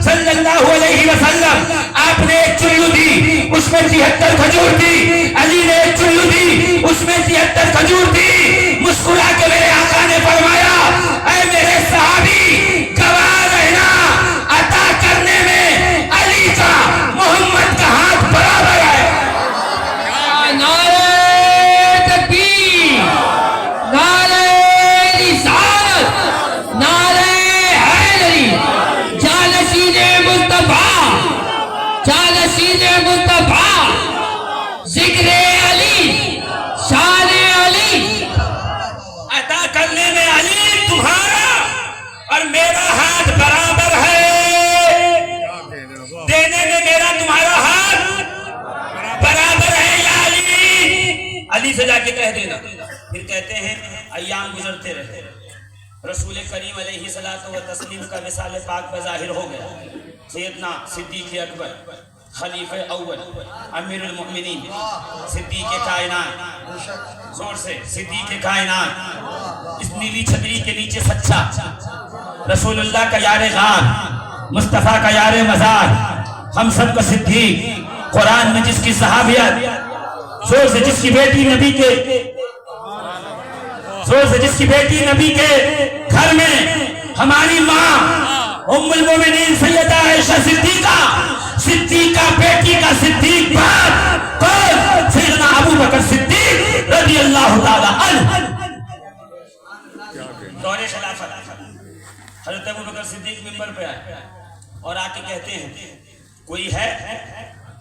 Speaker 1: सल्लल्लाहु अलैहि वसल्लम, आपने एक चुल्लू दी, उसमें 73 खजूर थी। अली ने एक चुल्लू दी, उसमें 73 खजूर थी। मुस्कुरा के मेरे आका ने फरमाया, ऐ मेरे सहाबी गवाह रहना, अता करने में अली का मोहम्मद का हाथ बराबर है।
Speaker 3: नारे तकबीर, नारे रिसालत, नारे हैदरी, जालसीने मुस्तफा, जालसीने मुस्तफा, जिक्रे अली, शाने अली।
Speaker 1: अता करने में अली तुम्हारा और मेरा हाथ बराबर है, देने में मेरा तुम्हारा हाथ बराबर है या अली। अली से जाके कह देना। फिर कहते हैं अय्याम गुजरते रहे, रसूल करीम अलैहिस्सलातु व तस्लीम का विसाल पाक बज़ाहिर हो गया। सैयदना सिद्दीक़ अकबर, खलीफे अव्वल, अमीरुल मोमिनीन, सिद्दीक़ कायनात, जोर से सिद्दीक़ कायनात, इस नीली छतरी के नीचे सच्चा रसूलुल्लाह का यारे गार, मुस्तफ़ा का यारे मज़ार, हम सब का सिद्दीक़, कुरान में जिसकी सहाबियत, जोर से जिसकी बेटी नबी के, जोर से जिसकी बेटी नबी के घर में हमारी माँ उम्मुल मोमिनीन सैयदा आयशा सिद्दीका, सिद्दीका बेटी का सिद्दीक बाप कौन? सैयदना अबू बकर सिद्दीक रज़ियल्लाहु ताला अन्हु। दौरे खिलाफत हज़रत अबू बकर सिद्दीक मिंबर पे आए और आके कहते हैं कोई है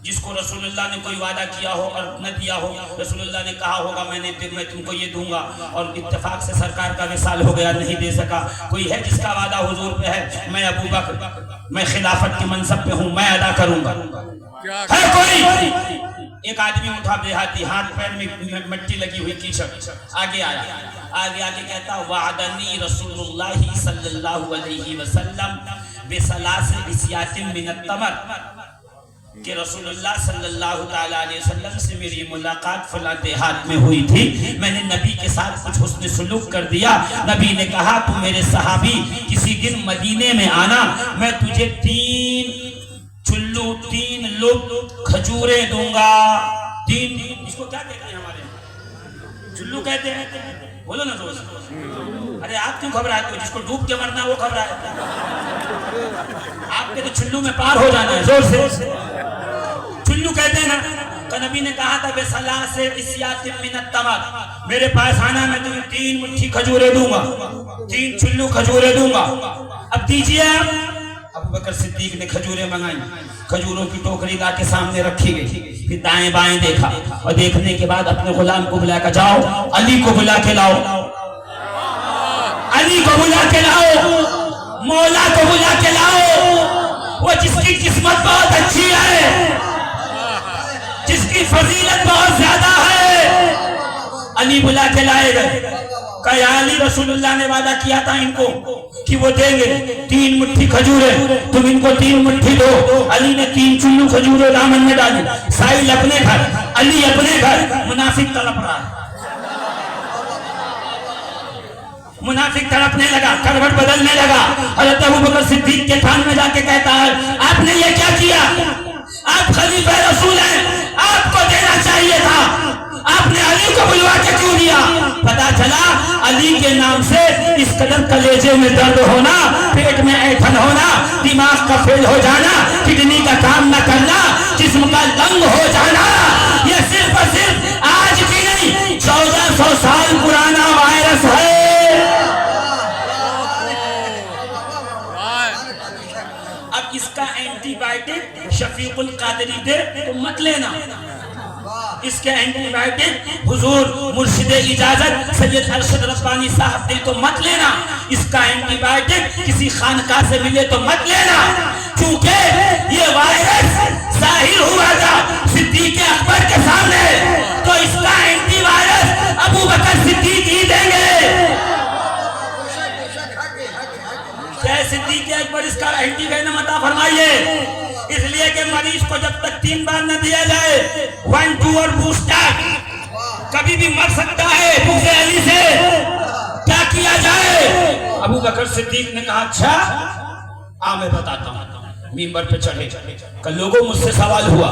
Speaker 1: जिसको रसूलुल्लाह ने कोई वादा किया हो और न दिया हो, रसूलुल्लाह ने कहा होगा मैं तुमको ये दूंगा और इत्तेफाक से सरकार का विसाल हो गया, नहीं दे सका। कोई है जिसका वादा हुजूर पे है, मैं अबू बकर, मैं खिलाफत के मनसब पे हूँ, मैं अदा करूंगा। है कोई? एक आदमी उठा, देहाती, हाथ पैर में मिट्टी लगी हुई, कीचड़, आगे आया, आगे आगे कहता वादनी रसूलुल्लाह सल्लल्लाहु अलैहि वसल्लम बिसलासे इस्यातिन मिनत तमर, कि रसूलुल्लाह सल्लल्लाहु ताला अलैहि वसल्लम से मेरी मुलाकात फला देहात में हुई थी। मैंने नबी के साथ कुछ हुस्न सुलूक कर दिया। नबी ने कहा तू मेरे सहाबी किसी दिन मदीने में आना, मैं तुझे 3 चुल्लू 3 लोग खजूरें दूंगा। 3, इसको क्या कहते हैं हमारे चुल्लू कहते हैं, बोलो ना दोस्त। अरे आप क्यों घबराते हो? जिसको डूब के मरना वो घबराए, आपके तो चुल्लू में पार हो जाना है। जोर से चुल्लू कहते हैं ना, तो नबी ने कहा था बेसला से इस्यातिन मिनत तमर, मेरे पास आना, मैं तुम्हें 3 मुट्ठी खजूरें दूंगा, 3 चुल्लू खजूरें दूंगा। अब दीजिए। अबू बकर सिद्दीक ने खजूरें मंगाई, खजूरों की टोकरी ला के सामने रखी गई। फिर दाएं बाएं देखा और देखने के बाद अपने गुलाम को बुला कर जाओ अली को बुला के लाओ, अली को बुला के लाओ, मौला को बुला के लाओ। वो जिसकी किस्मत बहुत अच्छी है, जिसकी फजीलत बहुत ज्यादा है, अली बुला के लाए गए। कया अली रसूलुल्लाह ने वादा किया था इनको कि वो देंगे 3 मुट्ठी खजूर है, तुम इनको 3 मुट्ठी दो। अली ने 3 चुल्लू खजूर दामन में डाली। साहिल अपने घर, अली अपने घर। मुनाफिक तड़प रहा है, मुनाफिक तड़पने लगा, करवट बदलने लगा। हज़रत अबू बकर सिद्दीक के थान में जाके कहता है आपने ये क्या किया? आप खलीफा रसूल हैं, आपको देना चाहिए था, आपने अली को बुलवा के क्यों दिया? पता चला अली के नाम से इस कदर कलेजे में दर्द होना, पेट में ऐंठन होना, दिमाग का फेल हो जाना, किडनी का काम न करना, जिस्म का दंग हो जाना, ये सिर्फ और सिर्फ आज की नहीं 1400 साल पुराना वायरस है। अब इसका एंटीबायोटिक शफीकुल कादरी दे तो मत लेना, इसके एंटीबायोटिक हुजूर मुर्शिद इजाजत सैयद अरशद रब्बानी साहब दे तो मत लेना, इसका एंटीबायोटिक किसी खानका से मिले तो मत लेना, क्योंकि ये वायरस जाहिर हुआ था सिद्दीक अकबर के सामने, तो इसका एंटीवायरस अबू बकर सिद्दीक ही देंगे। क्या सिद्दीक अकबर इसका एंटीवेनम अता फरमाइए, इसलिए कि मरीज को जब तक 3 बार न दिया जाए 1, 2 और बूस्टर, कभी भी मर सकता है बुग़्ज़ अली से। क्या किया जाए? अबू बकर सिद्दीक ने कहा अच्छा मैं बताता हूँ। मिंबर पे चढ़े, कल लोगों मुझसे सवाल हुआ,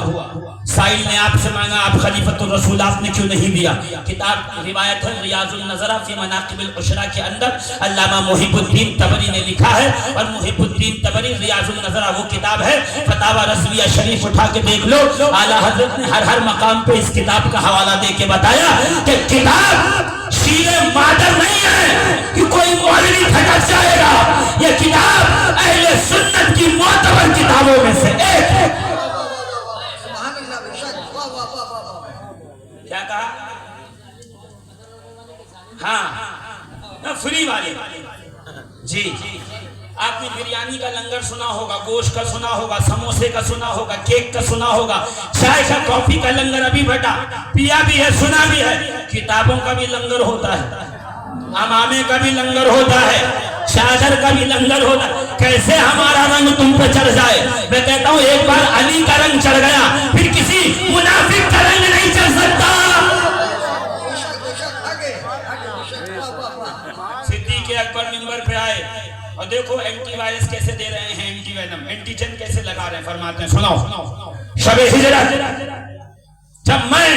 Speaker 1: साइल ने आपसे मांगा आप खलीफतुर रसूल आपने क्यों नहीं दिया? किताब रिवायत है रियाजुन नज़रा फी मनाक़िबिल उशरा के अंदर अल्लामा मुहिबुद्दीन तबरी ने लिखा है, और मुहिबुद्दीन तबरी रियाजुन नज़रा वो किताब है, फतावा रज़विया शरीफ उठा के देख लो, आला हज़रत ने हर मकाम पे इस किताब का हवाला दे के बताया कि किताब शीरे मादर नहीं है कि कोई मौलवी भटक जाएगा, ये किताब अहले सुन्नत की मोतबर किताबों में से एक है। क्या कहा? हाँ फ्री वाले जी। आपने बिरयानी का लंगर सुना होगा, गोश्त का सुना होगा, समोसे का सुना होगा, केक का सुना होगा, चाय का कॉफी का लंगर अभी बटा पिया भी है, सुना भी है। किताबों का भी लंगर होता है, अमामे का भी लंगर होता है, चादर का भी लंगर होता है। कैसे हमारा रंग तुम पे चढ़ जाए? मैं कहता हूँ एक बार अली का रंग चढ़ गया, फिर किसी मुनाफिक का रंग नहीं चढ़ सकता। सिद्दीक अकबर मिंबर पे आए और देखो एंटीवायरस कैसे दे रहे हैं, एंटीवेनम एंटीजन कैसे लगा रहे हैं। फरमाते हैं सुनाओ, शबे हिजरत जब मैं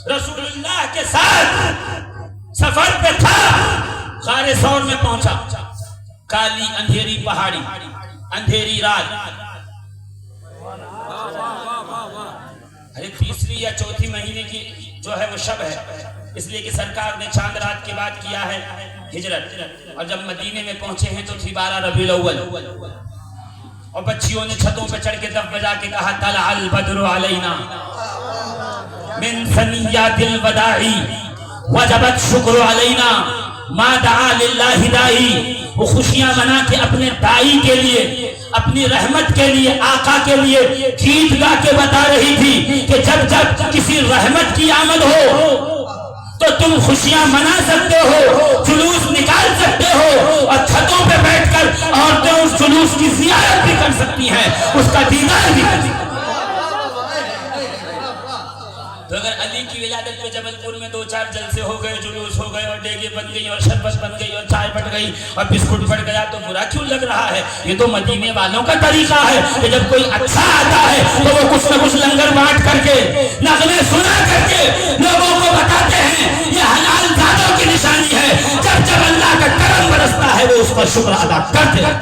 Speaker 1: रसूलुल्लाह के साथ सफर पे था, गारे सौर में पहुंचा, काली अंधेरी पहाड़ी, अंधेरी रात, अरे 3री या 4थी महीने की जो है वो शब है, इसलिए कि सरकार ने चांद रात के बाद किया है हिजरत। और जब मदीने में पहुंचे हैं तो थी 12 रबीउल अव्वल, और बच्चियों ने छतों पे चढ़ के दफ बजा के कहा तला अल बद्रु अलैना मिन सनियातिल वदाई वजबत शुक्र अलैना मा दआ लिल्लाहि दाई। वो खुशियां मना के अपने दाई के लिए, अपनी रहमत के लिए, आका के लिए गीत गा के बता रही थी कि जब जब किसी रहमत की आमद हो तो तुम खुशियां मना सकते हो, जुलूस निकाल सकते हो, और छतों पे बैठकर औरतें उस जुलूस की ज़ियारत भी कर सकती हैं, उसका दीदार भी कर सकती हैं। तो अगर अली की विलादत पे जबलपुर में 2-4 जलसे हो गए, जुलूस हो गए, और डेगे बन गई, और शरबत बन गई, और चाय बट गई, और बिस्कुट बट गया, तो बुरा क्यों लग रहा है? ये तो मदीने वालों का तरीका है कि जब कोई अच्छा आता है तो वो कुछ न कुछ लंगर बांट करके, नगमे सुना करके लोगों को बताते हैं ये हलाल जादों की निशानी है। जब जब अल्लाह का करम बरसता है वो उसका शुक्र अदा करते हैं।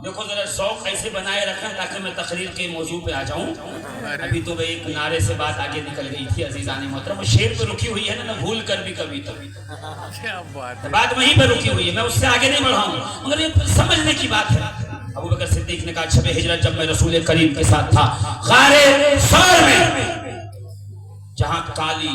Speaker 1: देखो तकरीर के मौजू पे आ जाऊं। अभी तो भाई एक नारे से बात आगे निकल गई थी अजीजान मोहतरम, वो शेर पे रुकी हुई है ना, भूल कर भी कभी कभी,
Speaker 2: क्या बात है।
Speaker 1: बात वहीं पे रुकी हुई है, मैं उससे आगे नहीं बढ़ाऊंगा, मगर ये समझने की बात है। अबू बकर सिद्दीक ने कहा शब हिजरत जब मैं रसूल करीम के साथ था गारे सौर में, जहां काली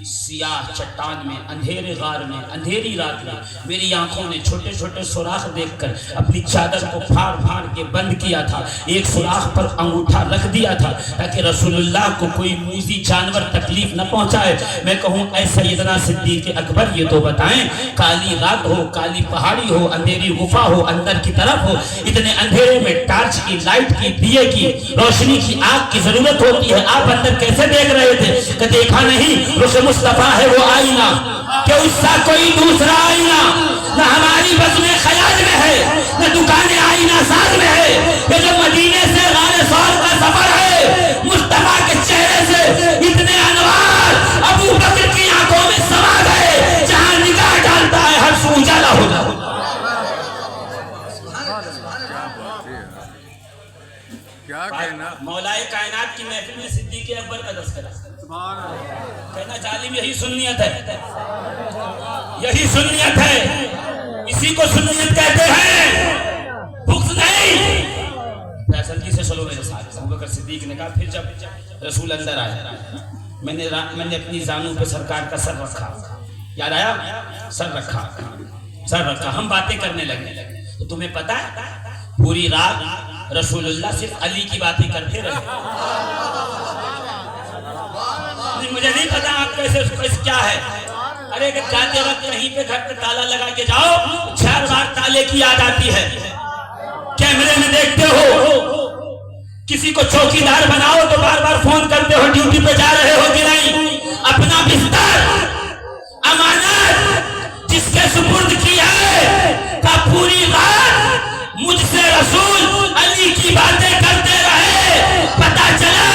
Speaker 1: सियाह चट्टान में, अंधेरे गार में, अंधेरी रात में मेरी आंखों ने छोटे छोटे सुराख देखकर अपनी चादर को फाड़ फाड़ के बंद किया था, एक सुराख पर अंगूठा रख दिया था ताकि रसूलुल्लाह को कोई मूजी जानवर तकलीफ न पहुंचाए। मैं कहूं ऐ सैयदना सिद्दीक अकबर, ये तो बताएं, काली रात हो, काली पहाड़ी हो, अंधेरी गुफा हो, अंदर की तरफ हो, इतने अंधेरे में टार्च की, लाइट की, दिए की रोशनी की, आग की जरूरत होती है, आप अंदर कैसे देख रहे थे? देखा नहीं, रुख मुस्तफा है वो आईना, कि उसका कोई दूसरा आईना न हमारी बस में ख्याल में है, न दुकानें आईना साज में है। ये जो मदीने से गारे सौर का सफर है, मुस्तफा के चेहरे से इतने अनवार अबू बकर की आंखों में समा गए, जहां निगाह डालता है हर सू उजाला हो जाता।
Speaker 2: क्या कहना,
Speaker 1: मौलाए कायनात की महफिल में सिद्दीक अकबर का तज़किरा, कहना जालिम यही सुन्नियत है, यही सुन्नियत है, इसी को सुन्नियत कहते हैं, बुग़्ज़ नहीं। फैसल जी से चलो मेरे साथ। अबू बकर सिद्दीक ने कहा फिर जब रसूल अंदर आया, मैंने अपनी जानू पे सरकार का सर रखा, याद आया, सर रखा, हम बातें करने लगे। तो तुम्हें पता है पूरी रात रसूलुल्लाह सिर्फ अली की बातें करते रहे। मुझे नहीं पता आप कैसे क्या है। अरे जाते वक्त कहीं पे घर पे ताला लगा के जाओ, 4 बार ताले की याद आती है, कैमरे में देखते हो, किसी को चौकीदार बनाओ तो बार बार फोन करते हो ड्यूटी पे जा रहे हो कि नहीं। अपना बिस्तर अमानत जिसके सुपुर्द की है का पूरी रात मुझसे रसूल अली की बातें करते रहे। पता चला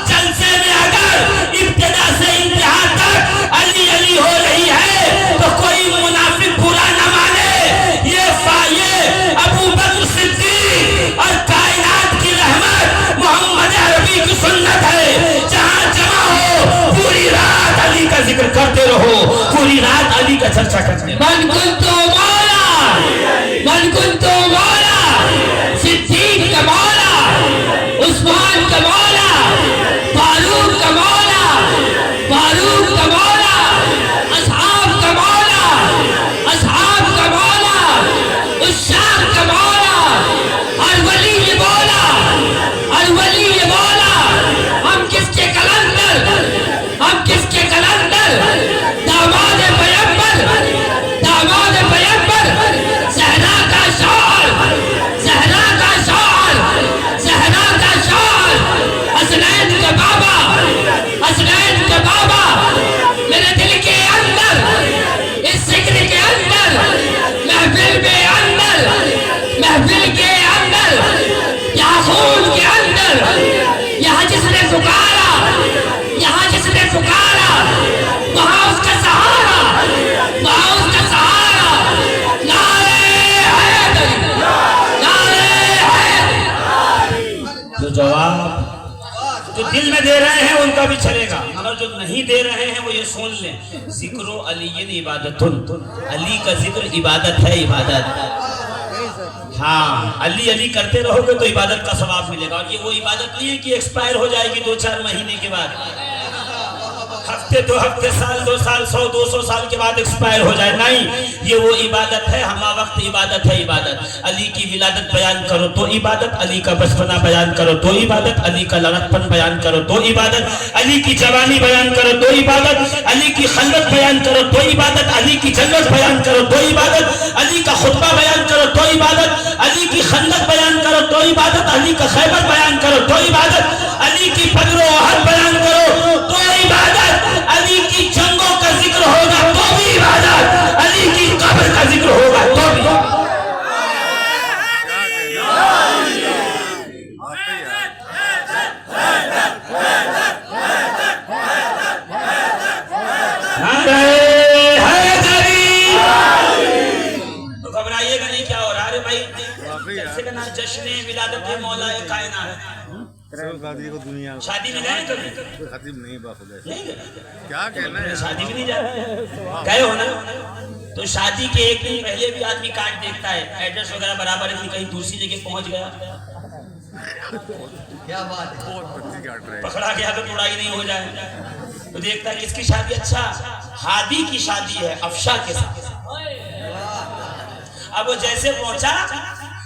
Speaker 1: जलसे में अगर इब्तिदा से इंतहा तक अली अली हो रही है तो कोई मुनाफिक बुरा न माने। ये अबू बकर सिद्दीक और कायनात की रहमत मोहम्मद अरबी की सुन्नत है। जहां जमा हो पूरी रात अली का जिक्र करते रहो, पूरी रात अली का चर्चा करते रहो। सिद्दीक का मौला, उस्मान का मौला, फारूक का मौला, असहाब का मौला, उस्शाक का मौला, और वली ये मौला, हम किसके कलंदर, दामाद पैगंबर, सहरा का शाल, हसनैन का बाबा, मेरे दिल के अंदर, इस जिक्र के अंदर, महफिल के अंदर, यहाँ खून के अंदर, यहाँ जिसने पुकारा, वहाँ उसका सहारा, जो जवाब जो दिल में दे रहे हैं उनका भी चलेगा, मगर जो नहीं दे रहे हैं वो ये सुन लें, जिक्रो अली इबादतुन, अली का जिक्र इबादत है, इबादत। हाँ, अली करते रहोगे तो इबादत का सवाब मिलेगा। और ये वो इबादत नहीं है कि एक्सपायर हो जाएगी 2-4 महीने के बाद, हफ्ते 2 हफ्ते, साल 2 साल, 100-200 साल के बाद एक्सपायर हो जाए, नहीं। ये वो इबादत है, हमा वक्त इबादत है, इबादत। अली की विलादत बयान करो तो इबादत, अली का बचपना बयान करो तो इबादत, अली का लड़कपन बयान करो तो इबादत, अली की जवानी बयान करो तो इबादत, अली की खलवत बयान करो तो इबादत, अली की जन्नत बयान करो तो इबादत, अली का खुतबा बयान करो तो इबादत, अली की खंदक बयान करो तो इबादत, अली का खैबर बयान करो तो इबादत, अली की बद्र ओहद बयान करो तो इबादत, अली की जंगों का जिक्र होगा तो भी इबादत, अली की कब्र का जिक्र होगा तो भी। तो घबराइएगा नहीं, क्या हो रहा है भाई, जश्न विलादत मौला कायनात है।
Speaker 2: सब कादरी को दुनिया में
Speaker 1: शादी में गए कभी?
Speaker 2: कोई खतीब नहीं बाप है।
Speaker 1: नहीं गए?
Speaker 2: क्या कहना है?
Speaker 1: शादी में नहीं जाते? गए हो ना? तो शादी के एक दिन पहले भी आदमी कार्ड देखता है, एड्रेस वगैरह बराबर है कि कहीं दूसरी जगह पहुंच गया,
Speaker 3: क्या बात है।
Speaker 2: बहुत बच्ची काट रहे हैं।
Speaker 1: पकड़ा गया तो तोड़ाई नहीं हो जाए। तो देखता है किसकी शादी, अच्छा हादी की शादी है अफशा के साथ। अब वो जैसे पहुंचा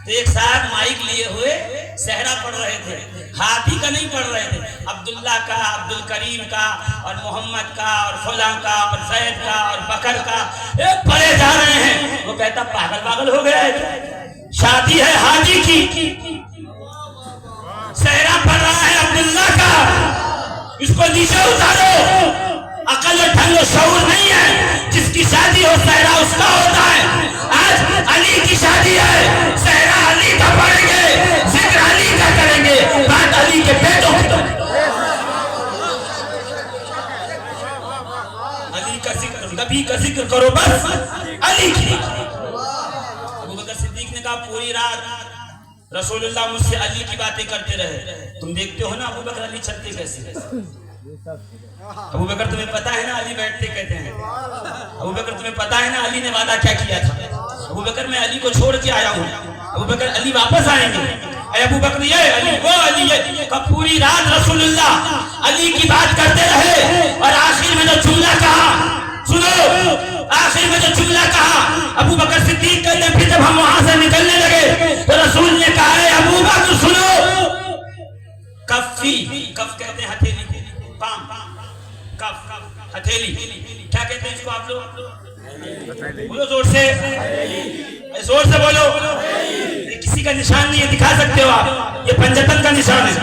Speaker 1: तो एक साथ माइक लिए हुए सहरा पढ़ रहे थे, हादी का नहीं पढ़ रहे थे, अब्दुल्ला का, अब्दुल करीम का और मोहम्मद का और फुला का और जैद का और बकर का पढ़े जा रहे हैं। वो कहता पागल पागल हो गया है, शादी है हादी की, सहरा पढ़ रहा है अब्दुल्ला का, इसको नीचे उतारो। अकल और ढंग और शऊर नहीं है, जिसकी शादी हो सहरा उसका होता है। आज अली की शादी है, सहरा अली का पढ़ेंगे, जिक्र अली का करेंगे, बात अली के बेटों की। अली का जिक्र, नबी का जिक्र करो बस अली की। अबू बकर सिद्दीक ने कहा पूरी रात रसूलुल्लाह मुझसे अली की बातें करते रहे। तुम देखते हो ना अबू बकर अली चलते कैसे। अबू बकर तुम्हें पता है ना अली बैठते कहते हैं। अबू बकर तुम्हें पता है ना अली ने वादा क्या किया था। अबू बकर मैं अली को छोड़ के आया हूँ, अबू बकर अली वापस आएंगे। अबू बकर ये अली वो अली ये कब पूरी रात रसूलुल्लाह अली की बात करते रहे और आखिर में जो जुमला कहा, सुनो आखिर में जो जुमला कहा, अबू बकर सिद्दीक कहते हैं फिर जब हम वहां से निकलने लगे तो रसूल ने कहा है अबू बकर सुनो, कफ्फी, कफ कहते हैं हथेली को, पाम, कफ हथेली, क्या कहते हैं इसको आप लोग? बोलो जोर से बोलो। ये किसी का निशान नहीं है, दिखा सकते हो आप, ये पंजतन का निशान है।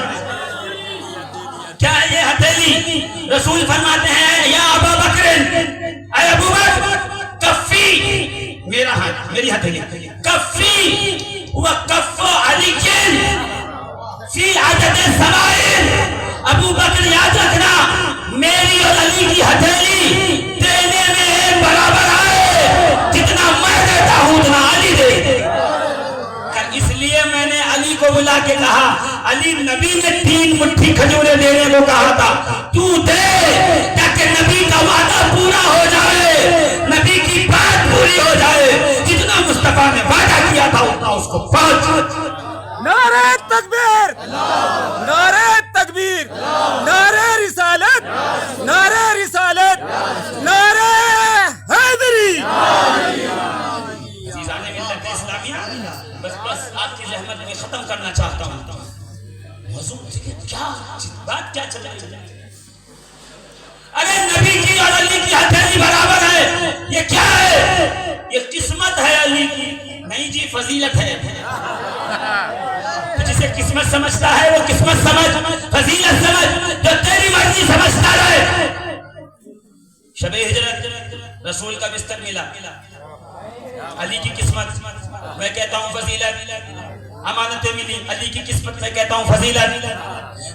Speaker 1: क्या है ये हथेली? रसूल फरमाते हैं या अबू बकर, अय अबू बकर कफ्फी, मेरा हाथ मेरी हथेली, कफ्फी व कफ्फो अली फी आदत समाइल। अबू बकर याद रखना मेरी और अली की हथेली देने में एक बराबर आए, जितना मैं देता हूं उतना अली दे। इसलिए मैंने अली को बुला के कहा, अली नबी ने 3 मुट्ठी खजूरें देने को कहा था, तू दे ताकि नबी का वादा पूरा हो जाए, नबी की बात पूरी हो जाए। जितना मुस्तफा ने वादा किया था उतना उसको पाँच।
Speaker 4: नारे तकबीर, नारे तकबीर, नारे रिसालत, नारे रिसालत, नारे हैदरी।
Speaker 1: अज़ीज़ाने मिल्लत इस्लामिया, बस आपकी ज़हमत में खत्म करना चाहता हूँ। क्या बात क्या चल रही है? अरे नबी की और अली की हथेली बराबर है, ये क्या है? ये किस्मत है अली की, नहीं जी फजीलत है। तो जिसे किस्मत समझता है वो किस्मत समझ, फजीलत समझ, जो तेरी मर्जी समझता रहे। शबे हिजरत रसूल का बिस्तर मिला, अली की किस्मत मैं कहता हूँ फजीलत। अमानतें मिली, अली की किस्मत मैं कहता हूँ फजीलत।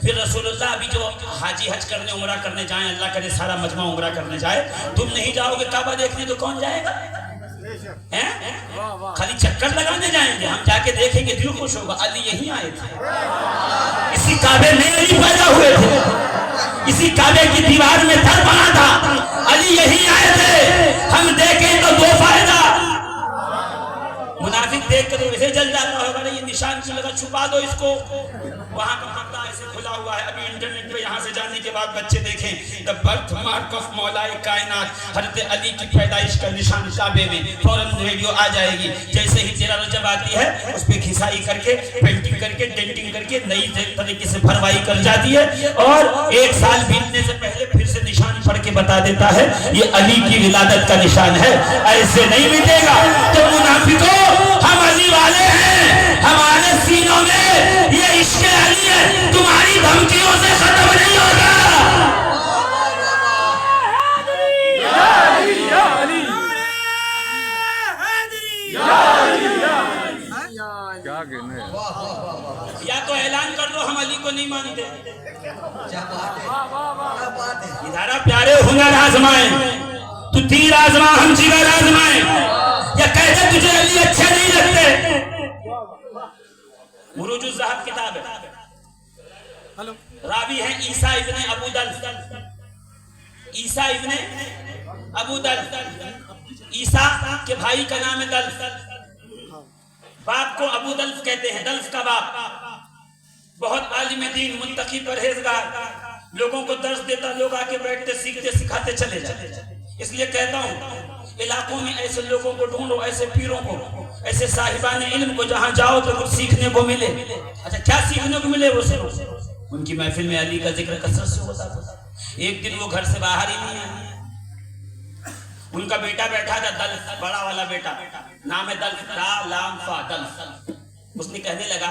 Speaker 1: फिर रसूलुल्लाह अभी जो हाजी हज करने उमरा करने जाए, अल्लाह करे सारा मजमा उमरा करने जाए, तुम नहीं जाओगे काबा देखने तो कौन जाएगा? हैं? खाली चक्कर लगाने जाएंगे, हम जाके देखेंगे दिल खुश होगा। अली यहीं आए थे, इसी काबे में अली पैदा हुए थे, इसी काबे की दीवार में दर बना था, अली यहीं आए थे। हम देखें तो 2 फायदा, मुनाफिक देख कर वैसे जल जाता होगा, ये निशान क्यों लगा, छुपा दो इसको। वहां का पर्दा ऐसे खुला हुआ है, अभी इंटरनेट पे यहाँ से जाने के बाद बच्चे देखें द बर्थ मार्क ऑफ मौलाए कायनात, हज़रत अली की पैदाइश का निशान काबे में, फौरन वीडियो आ जाएगी। जैसे ही 13 रजब आती है उस पर खिसाई करके, पेंटिंग करके, डेंटिंग करके नई तरीके से भरवाई कर जाती है और 1 साल बीतने से पहले फिर से निशान पढ़ के बता देता है ये अली की विलादत का निशान है। ऐसे नहीं मिटेगा। तो मुनाफिकों, हम अली वाले हैं, हमारे सीनों में ये इश्क़ अली है, तुम्हारी धमकियों से खत्म नहीं होगा।
Speaker 2: क्या कहना है?
Speaker 1: या तो ऐलान कर दो हम अली को नहीं मानते, इधारा प्यारे हुनर आजमाए, तू तीर आजमा हम जिगर आजमाए, या कहते तुझे अली अच्छे नहीं लगते। मुरूजुज़ ज़हब किताब है, रावी है ईसा इब्ने अबू दल, ईसा इब्ने अबू दल। ईसा के भाई का नाम है दल्फ, बाप को अबू दल्फ कहते हैं, दल्फ का बाप। बहुत आलिम दीन, मुत्तकी, परहेजगार, लोगों को दर्श देता, लोग आके बैठते, सीखते, सिखाते चले जाते। इसलिए कहता हूँ इलाकों में ऐसे लोगों को ढूंढो, ऐसे पीरों को, ऐसे साहिबान इल्म को, जहाँ जाओ तो कुछ सीखने को मिले। अच्छा, क्या सीखने को मिले? वो सुनो, उनकी महफिल में अली का जिक्र कसरत से होता था। एक दिन वो घर से बाहर ही नहीं आए, उनका बेटा बैठा था, दल्फ, बड़ा वाला बेटा, नाम है दल्फ, लाम फा दल्फ। उसने कहने लगा,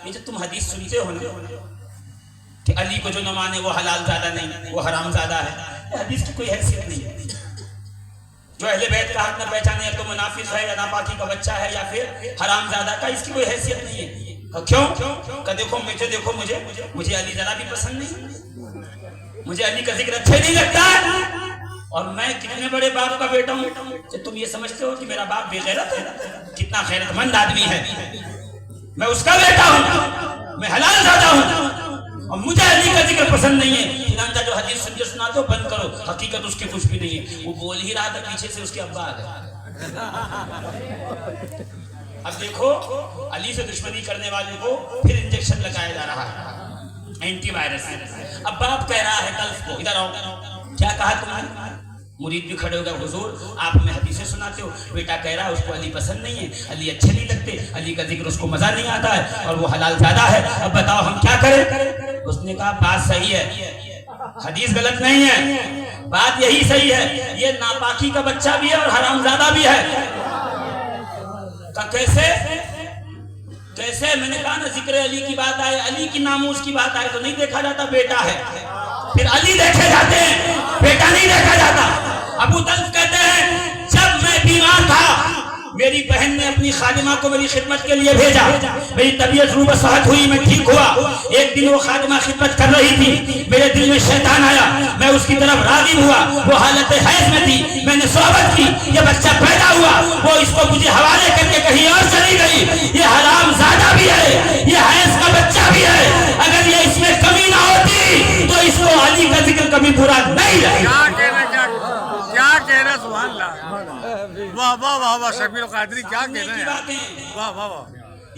Speaker 1: ये जो तुम हदीस सुनते हो ना कि अली को जो न माने वो हलाल ज़्यादा नहीं, वो हराम ज़्यादा है, हदीस की कोई हैसियत नहीं है। जो अहले बैत का हक न पहचाने, या तो मुनाफिक है, या नापाकी का बच्चा है, या फिर हराम ज़्यादा का, इसकी कोई हैसियत नहीं है। क्यों? का देखो मुझे अली जरा भी पसंद नहीं, मुझे अली का जिक्र अच्छा नहीं लगता है, और मैं कितने बड़े बाप का बेटा हूँ। तुम ये समझते हो कि मेरा बाप बेगैरत है? कितना गैरतमंद आदमी है, मैं उसका बेटा हूँ, मैं हलाल ज़्यादा हूँ, और मुझे अली का जिक्र पसंद नहीं है। चुनांचा जो हदीस समझो सुनाते हो बंद करो, हकीकत उसकी कुछ भी नहीं है। वो बोल ही रहा था, पीछे से उसके अब्बा आ गए। अब देखो, अली से दुश्मनी करने वाले को फिर इंजेक्शन लगाया जा रहा है, एंटीवायरस। अब बाप कह रहा है दल्फ को, इधर आओ, क्या कहा तुमने? मुरीद भी खड़े हो गए, हुजूर आप हमें हदीसें सुनाते हो, बेटा कह रहा है उसको अली पसंद नहीं है, अली अच्छे नहीं लगते, अली का जिक्र उसको मजा नहीं आता है, और वो हलाल ज्यादा है, अब बताओ हम क्या करें? उसने कहा बात सही है, हदीस गलत नहीं है, बात यही सही है, ये नापाकी का बच्चा भी है और हरामजादा भी है। का कैसे? मैंने कहा ना, जिक्र अली की बात आए, अली की नामूस की बात आए तो नहीं देखा जाता बेटा है, फिर अली देखे जाते हैं, बेटा नहीं देखा जाता। अबू दल्फ कहते हैं, जब मैं बीमार था, मेरी बहन ने अपनी खादिमा को मेरी खिदमत के लिए भेजा, मेरी तबीयत रूबा सेहत हुई, मैं ठीक हुआ। एक दिन वो खादिमा खिदमत कर रही थी, मेरे दिल में शैतान आया, मैं उसकी तरफ राग़िब हुआ, वो हालत हैज़ में थी, मैंने सोहबत की, ये बच्चा पैदा हुआ, वो इसको मुझे हवाले करके कहीं और चली गई, ये हराम ज़्यादा भी है, ये हैज़ का बच्चा भी है, अगर ये इसमें कमी ना होती तो इसको अली का जिक्र कभी बुरा नहीं लगेगा।
Speaker 2: क्या कहना, सुभान अल्लाह, वाह वाह वाह वाह, शबीर कादरी क्या कहना है, वाह वाह वाह।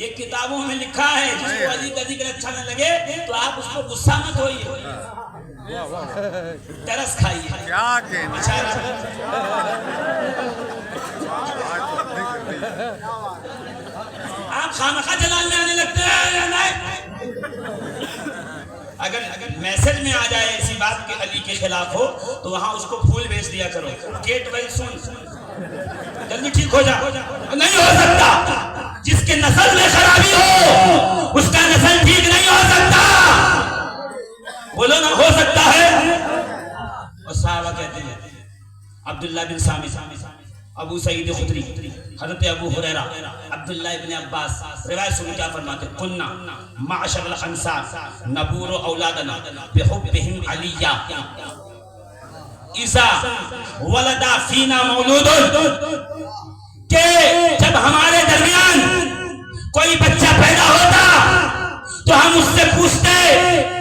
Speaker 1: ये किताबों में लिखा है, जिसको अली का जिक्र अच्छा न लगे तो आप उसको गुस्सा मत होइए, तरस खाइए।
Speaker 2: क्या कहना,
Speaker 1: आप खामखा जलाल में आने लगते हैं या नहीं? अगर मैसेज में आ जाए ऐसी बात कि अली के खिलाफ हो, तो वहां उसको फूल भेज दिया करो, गेट वेल सुन, जल्दी ठीक हो जा। नहीं हो सकता, जिसके नस्ल में खराबी हो उसका नस्ल ठीक नहीं हो सकता, बोलो ना, हो सकता है। और साहबा कहते हैं, अब्दुल्ला बिन सामी, अबू सईद खुदरी, हजरत अबू हुरैरा, अब्दुल्ला इब्ने अब्बास, रिवायत सुन क्या फरमाते, कुन्ना माशरल अंसार नबूर औलादना बिहुब्बिहिम अलिया ईसा वलदा फीना मौलूदुन, के जब हमारे दरमियान कोई बच्चा पैदा होता तो हम उससे पूछते,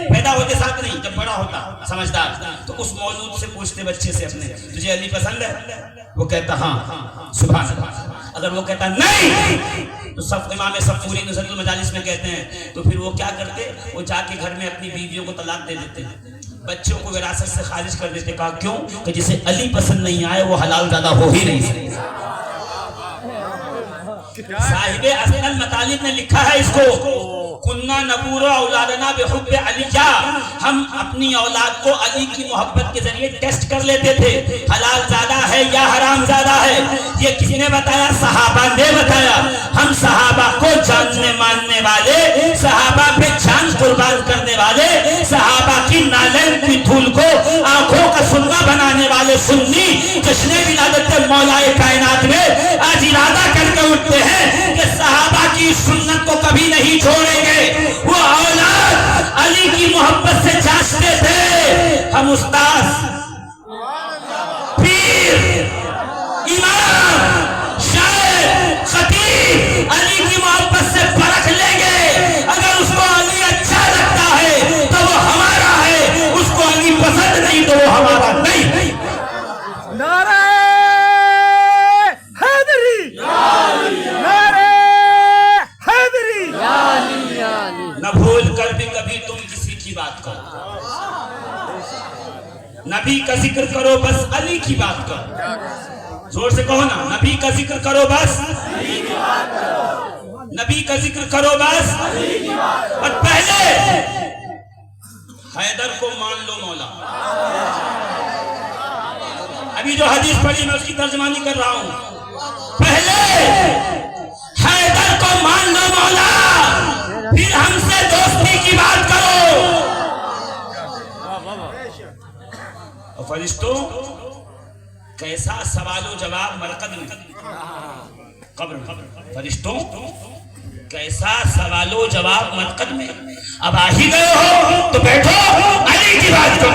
Speaker 1: पैदा होते साथ नहीं, जब बड़ा होता समझदार, तो उस मौजूद से पूछते बच्चे से अपने, तुझे अली पसंद है? वो कहता हाँ, सुभान अल्लाह। अगर वो कहता नहीं, तो सब इमाम सफूरी नुज़रतुल मजालिस में कहते हैं, तो फिर वो क्या करते, वो जाके घर में अपनी बीवियों को तलाक दे देते, बच्चों को विरासत से खारिज कर देते। कहा क्यों? कि जिसे अली पसंद नहीं आए वो हलाल ज्यादा हो ही नहीं सकता। साहिबे असनल मतालिब ने लिखा है इसको, कुन्ना नबूर औलादना बिहुब्बि अलिया, हम अपनी औलाद को अली की मोहब्बत के जरिए टेस्ट कर लेते थे, हलाल ज्यादा है या हराम ज्यादा है। ये किसने बताया? सहाबा ने बताया। हम सहाबा को जानने मानने वाले, सहाबा पे जान कुर्बान करने वाले, सहाबा की नालैन की धूल को आंखों का सुनगा बनाने वाले सुन्नी जश्न विलादत मौलाए कायनात में आज इरादा करके उठते हैं कि सहाबा की सुन्नत को कभी नहीं छोड़ेंगे। वो औलाद अली की मोहब्बत से जांचते थे। हम उस्ताद, पीर, इमाम, शायर, खतीब अली की मोहब्बत से परख लेंगे। अगर उसको अली अच्छा लगता है तो वो नबी का जिक्र करो बस अली की बात करो। जोर से कहो ना, नबी का जिक्र करो बस अली की बात करो। नबी का जिक्र करो बस अली की बात करो। और पहले हैदर को मान लो मौला। अभी जो हदीस पढ़ी मैं उसकी तर्जमानी कर रहा हूं। पहले हैदर को मान लो मौला, फिर हमसे दोस्ती की बात करो। और फरिश्तों, कैसा सवालो जवाब मरकद में, कब्र। फरिश्तों, कैसा सवालो जवाब मरकद में। अब आ ही गए हो तो बैठो, अली की बात करो।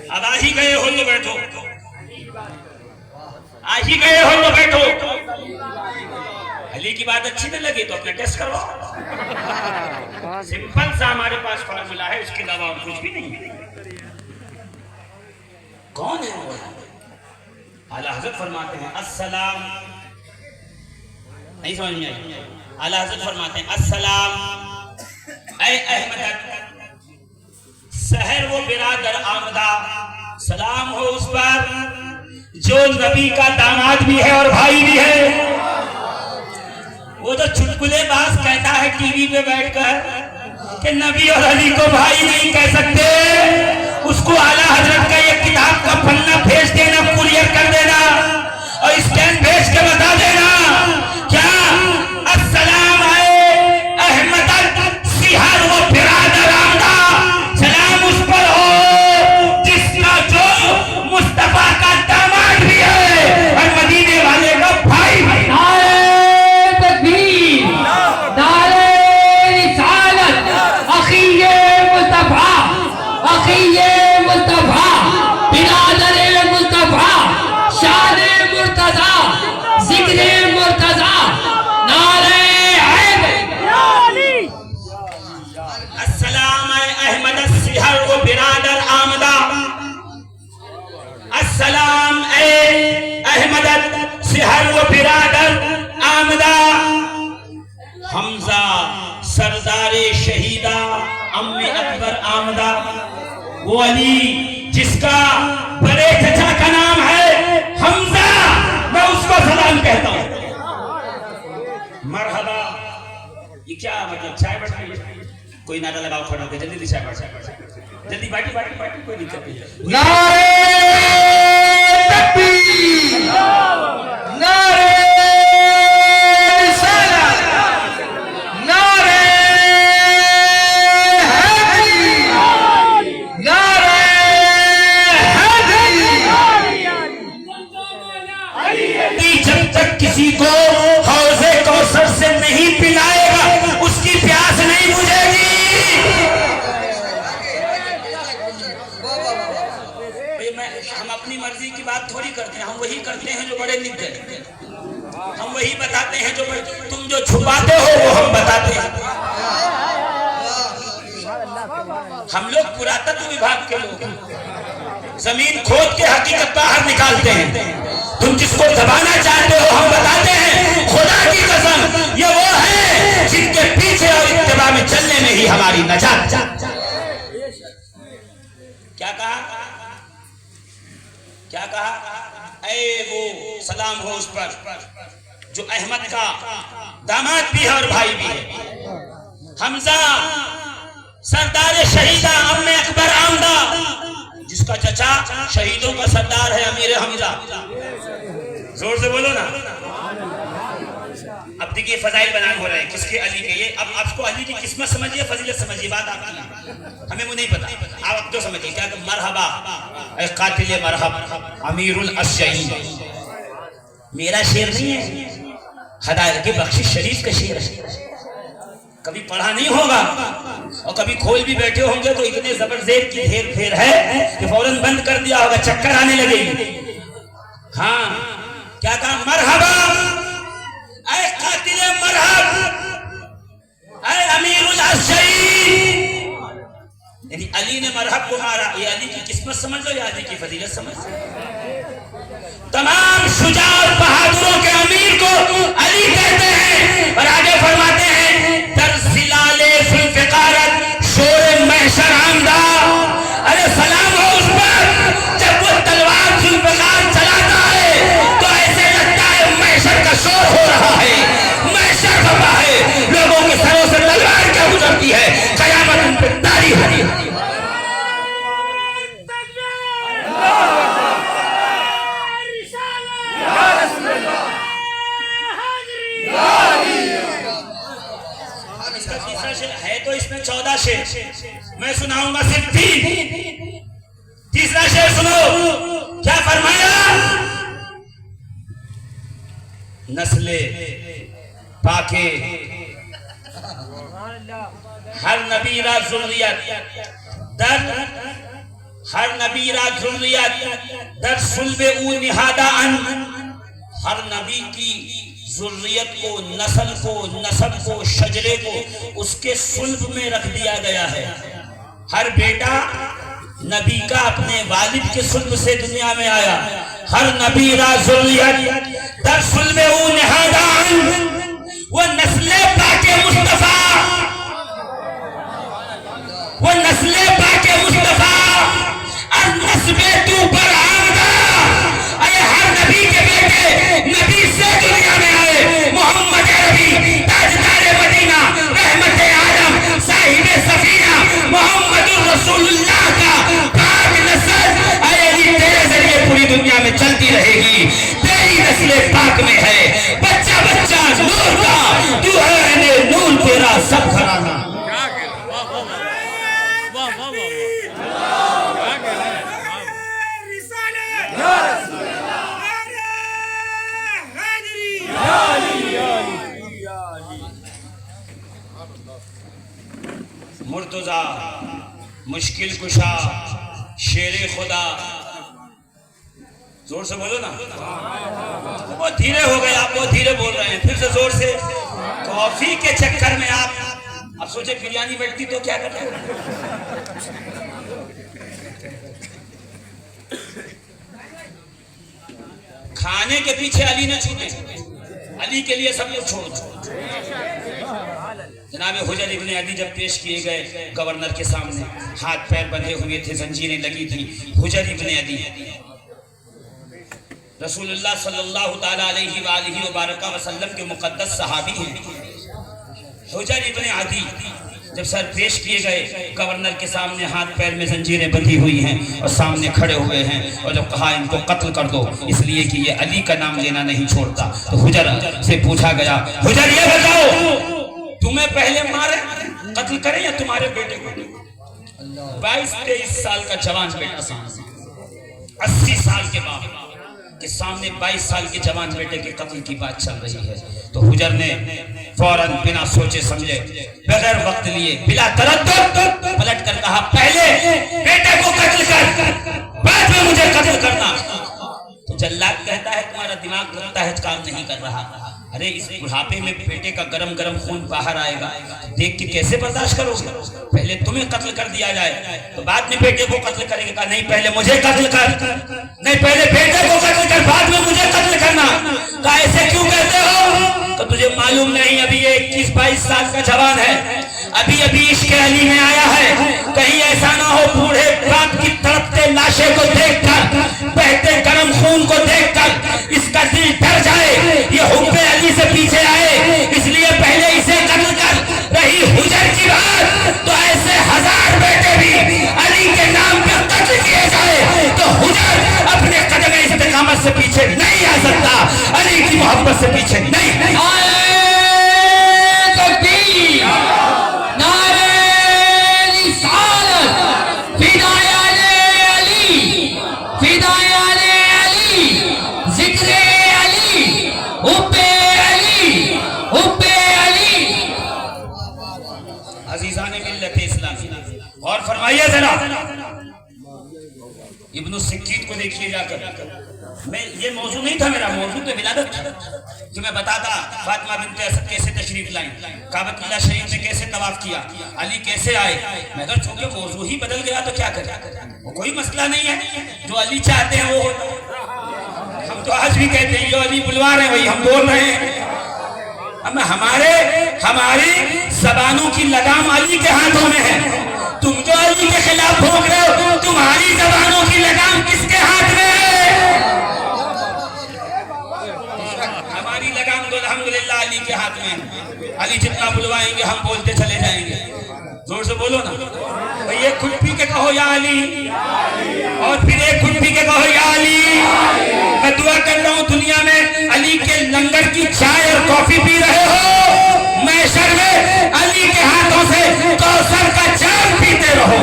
Speaker 1: अब आ ही गए हो तो बैठो, आ ही गए हो तो बैठो। अली की बात अच्छी न लगी तो अपना टेस्ट करवाओ। सिंपल सा हमारे पास फॉर्मूला है, उसके अलावा और कुछ भी नहीं। कौन है वो? आला हज़रत फरमाते हैं अस्सलाम, नहीं समझ में आई? आला हज़रत फरमाते हैं अस्सलाम ऐ अहमद सहर वो बिरादर आमदा, सलाम हो उस पर जो नबी का दामाद भी है और भाई भी है। वो जो चुटकुलेबाज कहता है टीवी पे बैठकर कि नबी और अली को भाई नहीं कह सकते, उसको आला हजरत का ये किताब का पन्ना भेज देना, कुरियर कर देना और स्टैंड भेज के बता देना क्या अस्सलाम अहमद सिहार वो बिरादर आमदा, सलाम उस पर हो जिसका जो मुस्तफा का दामाद भी है और मदीने वाले का भाई भी। अस्सलाम अहमद सिहर व बिरादर आमदा, हमजा सरदारे शहीदा अम्मे अकबर आमदा। वो अली जिसका बड़े चचा का नाम है हमजा, मैं उसको सलाम कहता हूं। मरहबा, ये क्या मतलब? चाय बैठाइए, कोई नारा लगाओ, खड़ा होकर जल्दी चाय बैठ, जल्दी बाटी बाटी बाटी, कोई दिक्कत नहीं।
Speaker 3: नारे तकबीर, नारे रिसालत, नारे हैदरी, नारे हैदरी। जब तक किसी को हौज़े कौसर से नहीं पिलाएगा उसकी प्यास नहीं बुझेगी। हम अपनी मर्जी की बात थोड़ी करते हैं, हम वही करते हैं जो बड़े लिख गए। हम वही बताते हैं जो तुम जो छुपाते हो वो हम बताते हैं। हम लोग पुरातत्व विभाग के लोग जमीन खोद के हकीकत बाहर निकालते हैं। तुम जिसको दबाना चाहते हो हम बताते हैं, खुदा की कसम ये वो है जिनके पीछे और इत्तिबा में चलने में ही हमारी नजात। क्या कहा? क्या कहा? ऐ वो सलाम हो उस पर जो अहमद का दामाद भी है और भाई भी है। हमजा सरदार शहीदा अम्मे अकबर आमदा, जिसका चचा शहीदों का सरदार है अमीर हमजा। जोर से बोलो ना। अब देखिए फजाइल बयान हो रहे हैं किसके? अली के। ये अब आपको अली की किस्मत समझिए, फजीलत समझिए, बात आपकी, हमें वो नहीं पता, आप अब तो समझिए। क्या मरहबा कातिल मरहब अमीरुल अशईन, मेरा शेर नहीं है, हदायत के बख्शिश शरीफ का शेर है। कभी पढ़ा नहीं होगा और कभी खोल भी बैठे होंगे तो इतने जबरदस्त की घेर फेर है कि फौरन बंद कर दिया होगा, चक्कर आने लगेगी। हाँ, क्या कहा? मरहबा ऐ कातिल मरहब ऐ अमीरुल अशईन, यानी अली ने मरहब को मारा। ये अली की किस्मत समझ लो या अली की फजीलत समझ लो। तमाम शुजा और बहादुरों के अमीर को अली कहते हैं और आगे फरमाते हैं दरसिलाले फिकारत शेर मैं सुनाऊंगा सिर्फ 3। तीसरा शेर सुनो, क्या फरमाया? नस्ले पाके हर नबी रा ज़ुर्रियत दर हर नबी रा ज़ुर्रियत दर सुल्बे ऊ निहादा अन। हर नबी की ज़ुर्रियत को, नस्ल को, नसब को, शजरे को उसके सुल्ब में रख दिया गया है। हर बेटा नबी का अपने वालिद के सुल्ब से दुनिया में आया। हर नबी रा ज़ुर्रियत दर सुल्बे ऊ निहादा अन। वो नस्ले पाके मुस्तफा, वो नस्ले पाके मुस्तफा और नस्बे तू पर आमदा। अरे हर नबी के बेटे नबी से दुनिया में आए। मोहम्मद अरबी ताजदार मदीना रहमत आलम साहिब सफीना मोहम्मद रसूलुल्लाह का पाक नस्ल अरे तेरे जरिए पूरी दुनिया में चलती रहेगी। तेरी नस्ल पाक में है। बच्चा बच्चा नूर का, तू है नूर तेरा सब घराना।
Speaker 2: क्या कह रहे? वाह वाह वाह वाह वाह वाह, क्या कह रहे हैं?
Speaker 3: मुर्तजा मुश्किल कुशा शेरे खुदा, जोर से बोलो ना। बहुत धीरे हो गए आप, बहुत धीरे बोल रहे हैं, फिर से जोर से। कॉफी के चक्कर में आप अब सोचे बिरयानी बैठती तो क्या करते? खाने के पीछे अली न छूटे, अली के लिए सब कुछ छोड़ दो। जनाब हुजर इब्ने अली जब पेश किए गए गवर्नर के सामने, हाथ पैर बंधे हुए थे, जंजीरें लगी थी। हुजर इब्ने अली रसूलुल्लाह सल्लल्लाहु ताला अलैहि व बारका वसल्लम के मुकद्दस सहाबी हैं। हुजर इब्ने अली जब सर पेश किए गए गवर्नर के सामने, हाथ पैर में जंजीरें बंधी हुई हैं और सामने खड़े हुए हैं, और जब कहा इनको कत्ल कर दो इसलिए कि ये अली का नाम लेना नहीं छोड़ता, तो हुजर से पूछा गया, हुजर ये बताओ तुम्हें पहले मारे कत्ल करें या तुम्हारे बेटे को? 22-23 साल का जवान बेटा सामने, 80 साल के बाद के सामने 22 साल के जवान बेटे के कत्ल की बात चल रही है। तो हुजर ने फौरन बिना सोचे समझे, बगैर वक्त लिए, बिला तरद्दुद पलट कर कहा, पहले बेटे को कत्ल कर, बाद में मुझे कत्ल करना। तो जल्लाद कहता है तुम्हारा दिमाग लगता है काम नहीं कर रहा। अरे इस बुढ़ापे में बेटे का गरम गरम खून बाहर आएगा, देख के कैसे बर्दाश्त करोगे? पहले तुम्हें कत्ल कर दिया जाए तो बाद में बेटे को कत्ल करेंगे। कहा नहीं, पहले मुझे कत्ल कर, नहीं पहले बेटे को कत्ल कर, बाद में मुझे कत्ल करना। कहा ऐसे क्यों कहते हो? तो तुझे मालूम नहीं, अभी ये 21-22 साल का जवान है, अभी अभी इश्क अली में आया है। कहीं ऐसा ना हो बूढ़े बाप की तड़पते लाशे को देखकर, बहते गरम खून को देखकर इसका दिल डर जाए, ये हुब्बे अली से पीछे आए, इसलिए पहले इसे कत्ल कर। रही हुजर की बात, तो ऐसे 1000 बेटे भी अली के नाम पर कत्ल किए जाए तो हुजर अपने कदम इस्तिकामत से पीछे नहीं आ सकता, अली की मोहब्बत से पीछे नहीं। और फरमाइए जरा इब्नु सिक्कीत को देखिए जाकर। मैं ये मौजू नहीं था मेरा, मौजू तो विलादत था कि मैं बताता फातिमा बिन्त असद कैसे तशरीफ लाई, काबतुल्लाह शरीफ में कैसे तवाफ किया, अली कैसे आए। मगर चूंकि मौजू ही बदल गया तो क्या करें, वो कोई मसला नहीं है, जो अली चाहते हैं वो होता। हम तो आज भी कहते हैं जो अली बुलवा रहे हैं वही हम बोल रहे हैं। अब हमारी जबानों की लगाम अली के हाथों में है। तुम जो अली के खिलाफ भोग रहे हो, तुम्हारी जबानों की लगाम किसके हाथ में है? हमारी लगाम तो अल्हम्दुलिल्लाह अली के हाथ में है। अली जितना बुलवाएंगे हम बोलते चले जाएंगे। जोर से बोलो ना भाई, एक खुद पी के कहो या अली, और फिर एक खुद पी के कहो या अली। मैं दुआ कर रहा हूँ दुनिया में अली के लंगर की चाय और कॉफी पी रहे हो, मैं शर में अली के हाथों से कौसर का
Speaker 1: रहो।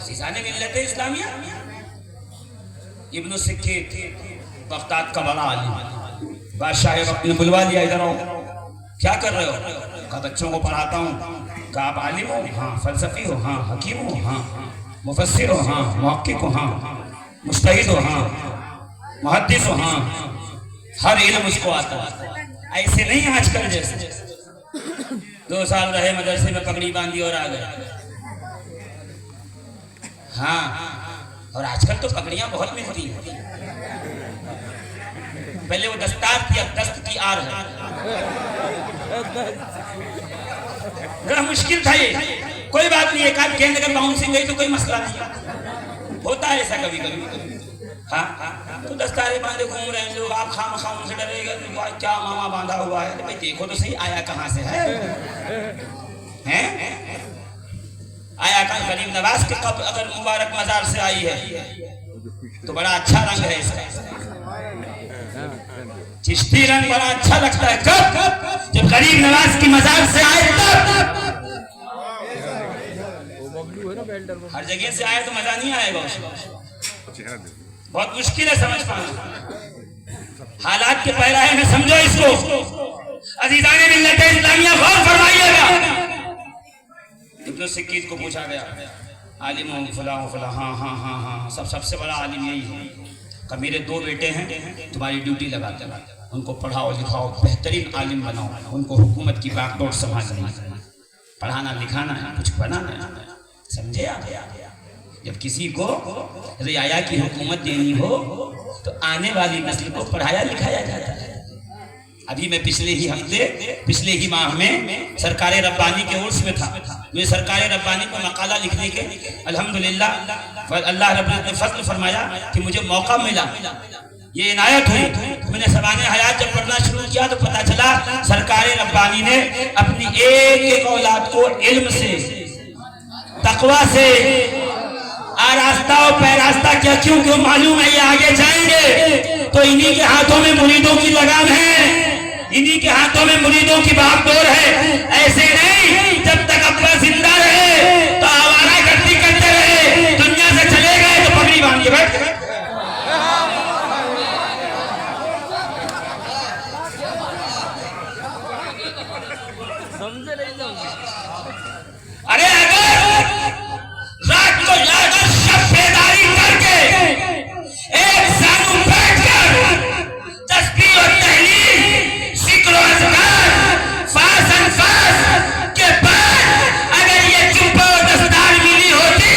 Speaker 1: सीसाने मिल्लत इस्लामिया इब्न सिक्कीत बगदाद का बड़ा आलिम, बादशाह वक्त ने बुलवा लिया, इधर आओ। क्या कर रहे हो? कहा बच्चों को पढ़ाता हूँ। कहा आप आलिम हो? हाँ। फलसफी हो? हाँ। हकीम हो? हाँ। मुफस्सिर हो? हाँ। मुहक्किक हो? हाँ। मुज्तहिद हो? हाँ। मुहद्दिस हो? हाँ। हर इल्म उसको आता है। ऐसे नहीं आजकल जैसे 2 साल रहे मदरसे में, पगड़ी बांधी और आ गए। हाँ, और आजकल तो पगड़ियां बहुत मिलती हैं। पहले वो दस्तार थी, अब दस्त की आर है। बड़ा मुश्किल था ये। कोई बात नहीं, एक आध गेंद अगर बाउंसिंग गई तो कोई मसला नहीं, होता है ऐसा कभी कभी। हाँ, तो दस्तारे बांधे घूम रहे हैं लोग, आप खामखा उनसे डरेगा क्या मामा बांधा हुआ है? भाई देखो तो सही, आया कहाँ से है? आया कहाँ? गरीब नवाज के कब अगर मुबारक मजार से आई है तो बड़ा अच्छा रंग है इसका, चिश्ती रंग बड़ा अच्छा लगता है। कब? जब गरीब नवाज की मजार से आए तब। हर जगह से आए तो मजा नहीं आएगा उसको, बहुत मुश्किल है समझ पाना। हालात के पैराहे में समझो इसको। अजीजाने मिल्लत इस्लामिया, गौर फरमाइएगा। इब्न सिक्कीत को पूछा गया, आलिम हो फला हो फला? हाँ हाँ हाँ हाँ, सबसे बड़ा आलिम यही है। कहा मेरे 2 बेटे हैं, तुम्हारी ड्यूटी लगाते, उनको पढ़ाओ लिखाओ, बेहतरीन आलिम बनाओ, उनको हुकूमत की बागडोर संभालनी है, पढ़ाना लिखाना है, कुछ बनाना है। समझे आप? जब किसी को रियाया की हुकूमत देनी हो तो आने वाली नस्ल को पढ़ाया लिखाया जाता है। अभी मैं पिछले ही माह में सरकार रब्बानी के उर्स में था। मैं सरकार रब्बानी पर मकाला लिखने के अल्हम्दुलिल्लाह अल्लाह रब्बुल इज्जत ने फज़्ल फरमाया कि मुझे मौका मिला, ये इनायत हुई। मैंने ज़बाने हयात जब पढ़ना शुरू किया तो पता चला सरकार रब्बानी ने अपनी एक औलाद को इल्म से, तकवा से आरास्ता और पैरास्ता किया। क्यों मालूम है ये आगे जाएंगे तो इन्हीं के हाथों में मुरीदों की लगाम है, इन्हीं के हाथों में मुरीदों की बागडोर है। ऐसे नहीं, जब तक अब्बा जिंदा रहे तो आवारा गर्दी करते रहे, दुनिया से चले गए तो पगड़ी बांध के बैठ गए। अरे अगर रात को जाकर शब बेदारी करके एक सानू बैठकर तस्बीह और तहलील, जिक्र और अज़कार, फास अनफास के बाद अगर ये जुब्बा और दस्तार मिली होती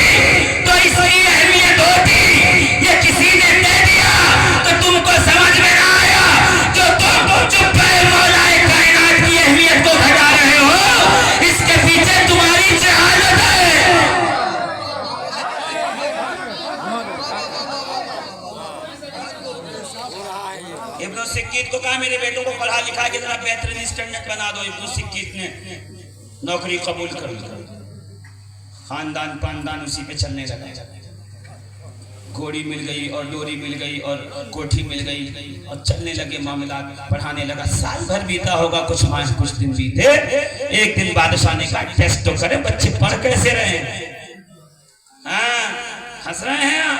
Speaker 1: तो इसकी अहमियत होती। ये किसी ने दे दिया तो तुमको समझ में ना आया, जो तुम जुब्बा मौलाए कायनात की अहमियत को घटा रहे हो, इसके पीछे तुम्हारी जहालत है। इब्न सिक्कीत को कहा मेरे बेटों को पढ़ा लिखा के जरा बेहतरीन स्टैंडर्ड बना दो। इब्न सिक्कीत ने नौकरी कबूल कर ली, खानदान पानदान उसी पे चलने लगा। घोड़ी मिल गई और डोरी मिल गई और कोठी मिल गई और चलने लगे मामला, पढ़ाने लगा। साल भर बीता होगा, कुछ माह कुछ दिन बीते। एक दिन बादशाह ने कहा टेस्ट तो करें बच्चे पढ़ कैसे रहे। हाँ, हंस रहे हैं आप।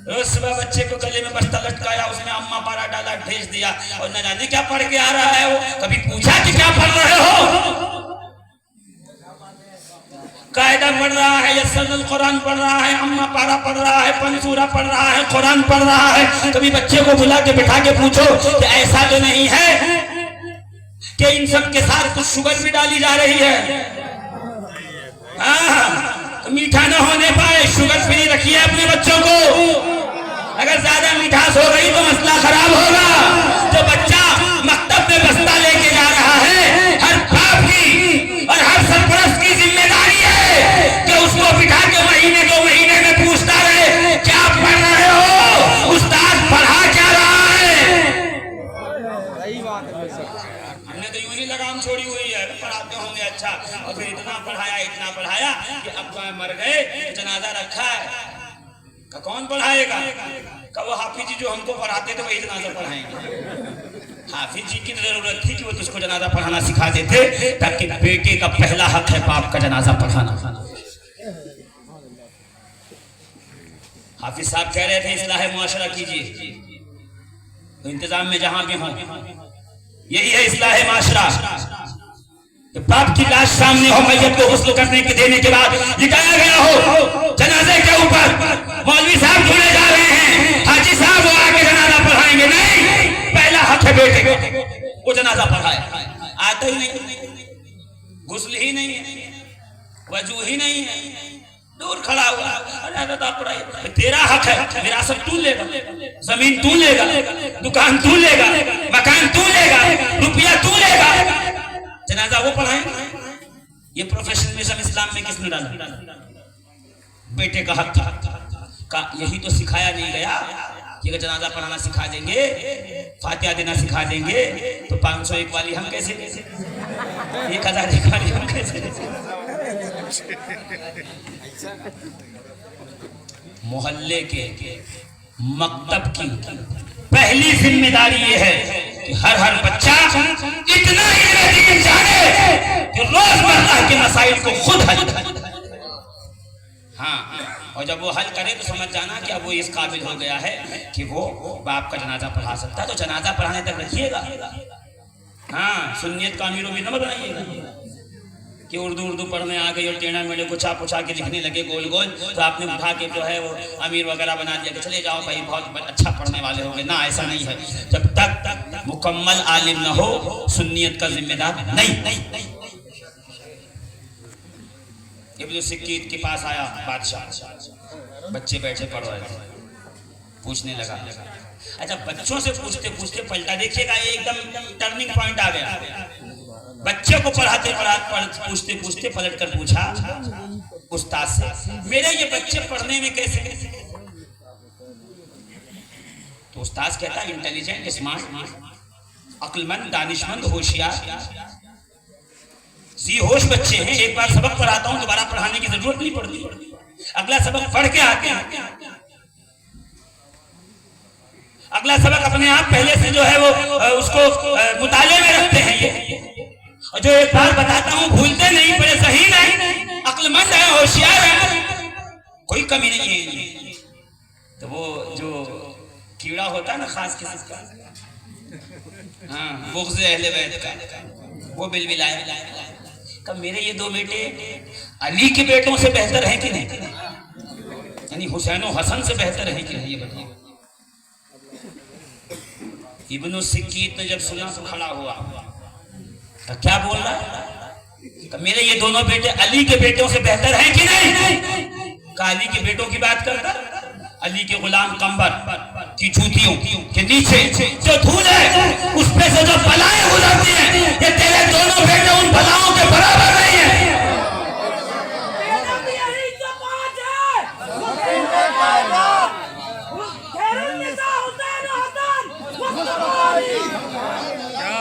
Speaker 1: रोज सुबह बच्चे को गले में बस्ता लटकाया, उसमें अम्मा पारा डाला, भेज दिया और न जाने क्या पढ़ के आ रहा है वो। कभी पूछा कि क्या पढ़ रहे हो? कायदा पढ़ रहा है, यस्सरुल कुरान पढ़ रहा है, अम्मा पारा पढ़ रहा है, पंसूरा पढ़ रहा है, कुरान पढ़ रहा है। कभी बच्चे को बुला के बिठा के पूछो कि ऐसा तो नहीं है कि इन सब के साथ कुछ शुगर भी डाली जा रही है? तो मीठा न होने पाए, शुगर फ्री रखिए अपने बच्चों को। अगर ज्यादा मिठास हो गई तो मसला खराब होगा। जो बच्चा मकतब में बस्ता लेके जा रहा है, हर बाप की और हर सरपरस्त की जिम्मेदारी है कि उसको बिठा के महीने 2 महीने में पूछता रहे क्या पढ़ रहे हो, उस्ताद पढ़ा क्या रहा है। हमने तो यूं ही लगाम छोड़ी हुई है, पढ़ाते होंगे अच्छा, और फिर इतना पढ़ाया कि अब मर गए, जनाजा रखा है। कौन पढ़ाएगा? वो हाफिज जी जो हमको पढ़ाते थे वही जनाजा पढ़ाएंगे।
Speaker 3: हाफिज जी की जरूरत थी कि वो तुझको जनाजा पढ़ाना सिखा देते, ताकि बेटे का पहला हक है बाप का जनाजा पढ़ाना। हाफिज साहब कह रहे थे इस्लाह मुआशरा कीजिए, तो इंतजाम में जहां भी हो यही है इस्लाह मुआशरा। तो बाप की लाश सामने हो, मैयत को गुस्ल करने के देने के बाद लिटाया गया हो जनाजे के ऊपर, मौलवी साहब ढूंढे जा रहे हैं, हाजी साहब वो आके जनाजा पढ़ाएंगे, नहीं, पहला हक है बेटे वो जनाजा पढ़ाए। आता ही नहीं, गुस्ल ही नहीं है, वजू ही नहीं है, दूर खड़ा हुआ, तेरा हक है, विरासत तू लेगा, जमीन तू लेगा, दुकान तू लेगा, मकान तू लेगा, रुपया तू लेगा, जनाजा वो पढ़ाएंगे। ये प्रोफेशनलिज्म इस्लाम में किसने डाला? बेटे का हक का यही तो सिखाया नहीं गया कि अगर जनाजा पढ़ाना सिखा देंगे, फातिहा देना सिखा देंगे, तो 501 वाली हम कैसे दे सकते, 1001 वाली हम कैसे दे सकते? मोहल्ले के मकतब की पहली जिम्मेदारी ये है कि हर बच्चा इतना ही जाने कि रोजमर्रा के मसाइल को खुद हल करे। हाँ, और जब वो हल करे तो समझ जाना कि अब वो इस काबिल हो गया है कि वो बाप का जनाजा पढ़ा सकता है, तो जनाजा पढ़ाने तक रखिएगा। हाँ, सुन्नियत का अमीर उमीर न बनाइएगा कि उर्दू पढ़ने आ गई और टेढ़ा मेढ़े पूछा के लिखने लगे गोल गोल, तो आपने उठा के जो है वो अमीर वगैरह बना दिया कि चले जाओ भाई बहुत अच्छा पढ़ने वाले होंगे। ना, ऐसा नहीं है, जब तक मुकम्मल आलिम न हो सुन्नियत का जिम्मेदार नहीं। इब्न सिक्कीत के पास आया बादशाह, बच्चे बैठे पढ़ रहे थे, पूछने लगा। अच्छा, बच्चों से पूछते पूछते पलटा, देखिएगा ये एकदम टर्निंग पॉइंट आ गया। बच्चे को पढ़ाते पूछते पूछते पलट कर पूछा उस्ताद से, मेरे ये बच्चे पढ़ने में कैसे? तो उस्ताद कहता है इंटेलिजेंट, स्मार्ट, अक्लमंद, दानिशमंद, होशियार, जी होश बच्चे हैं। एक बार सबक पढ़ाता हूं, दोबारा पढ़ाने की जरूरत नहीं पड़ती, अगला सबक पढ़ के आते हैं, अगला सबक अपने आप पहले से जो है वो उसको मुताले में रखते हैं ये, और जो एक बार बताता हूं भूलते नहीं, बड़े सही नहीं, अक्लमंद है, होशियार है, कोई कमी नहीं है। तो वो जो कीड़ा होता है ना खास किसी का, हाँ, बुग़्ज़ अहले बैत का, वो बिलबिलाया, कब मेरे ये दो बेटे अली के बेटों से बेहतर हैं कि नहीं, यानी हुसैन और हसन से बेहतर हैं कि नहीं, ये बताइए। इब्न सिक्कीत ने जब सुना तो खड़ा हुआ, तो क्या बोल रहा है? तो मेरे ये दोनों बेटे अली के बेटों से बेहतर हैं कि नहीं? का अली के बेटों की बात करता, अली के गुलाम कंबर की जूतियों के नीचे जो धूल है उस पे से जो बलाएं गुजरती हैं, ये तेरे दोनों बेटे उन बलाओं के बराबर नहीं है।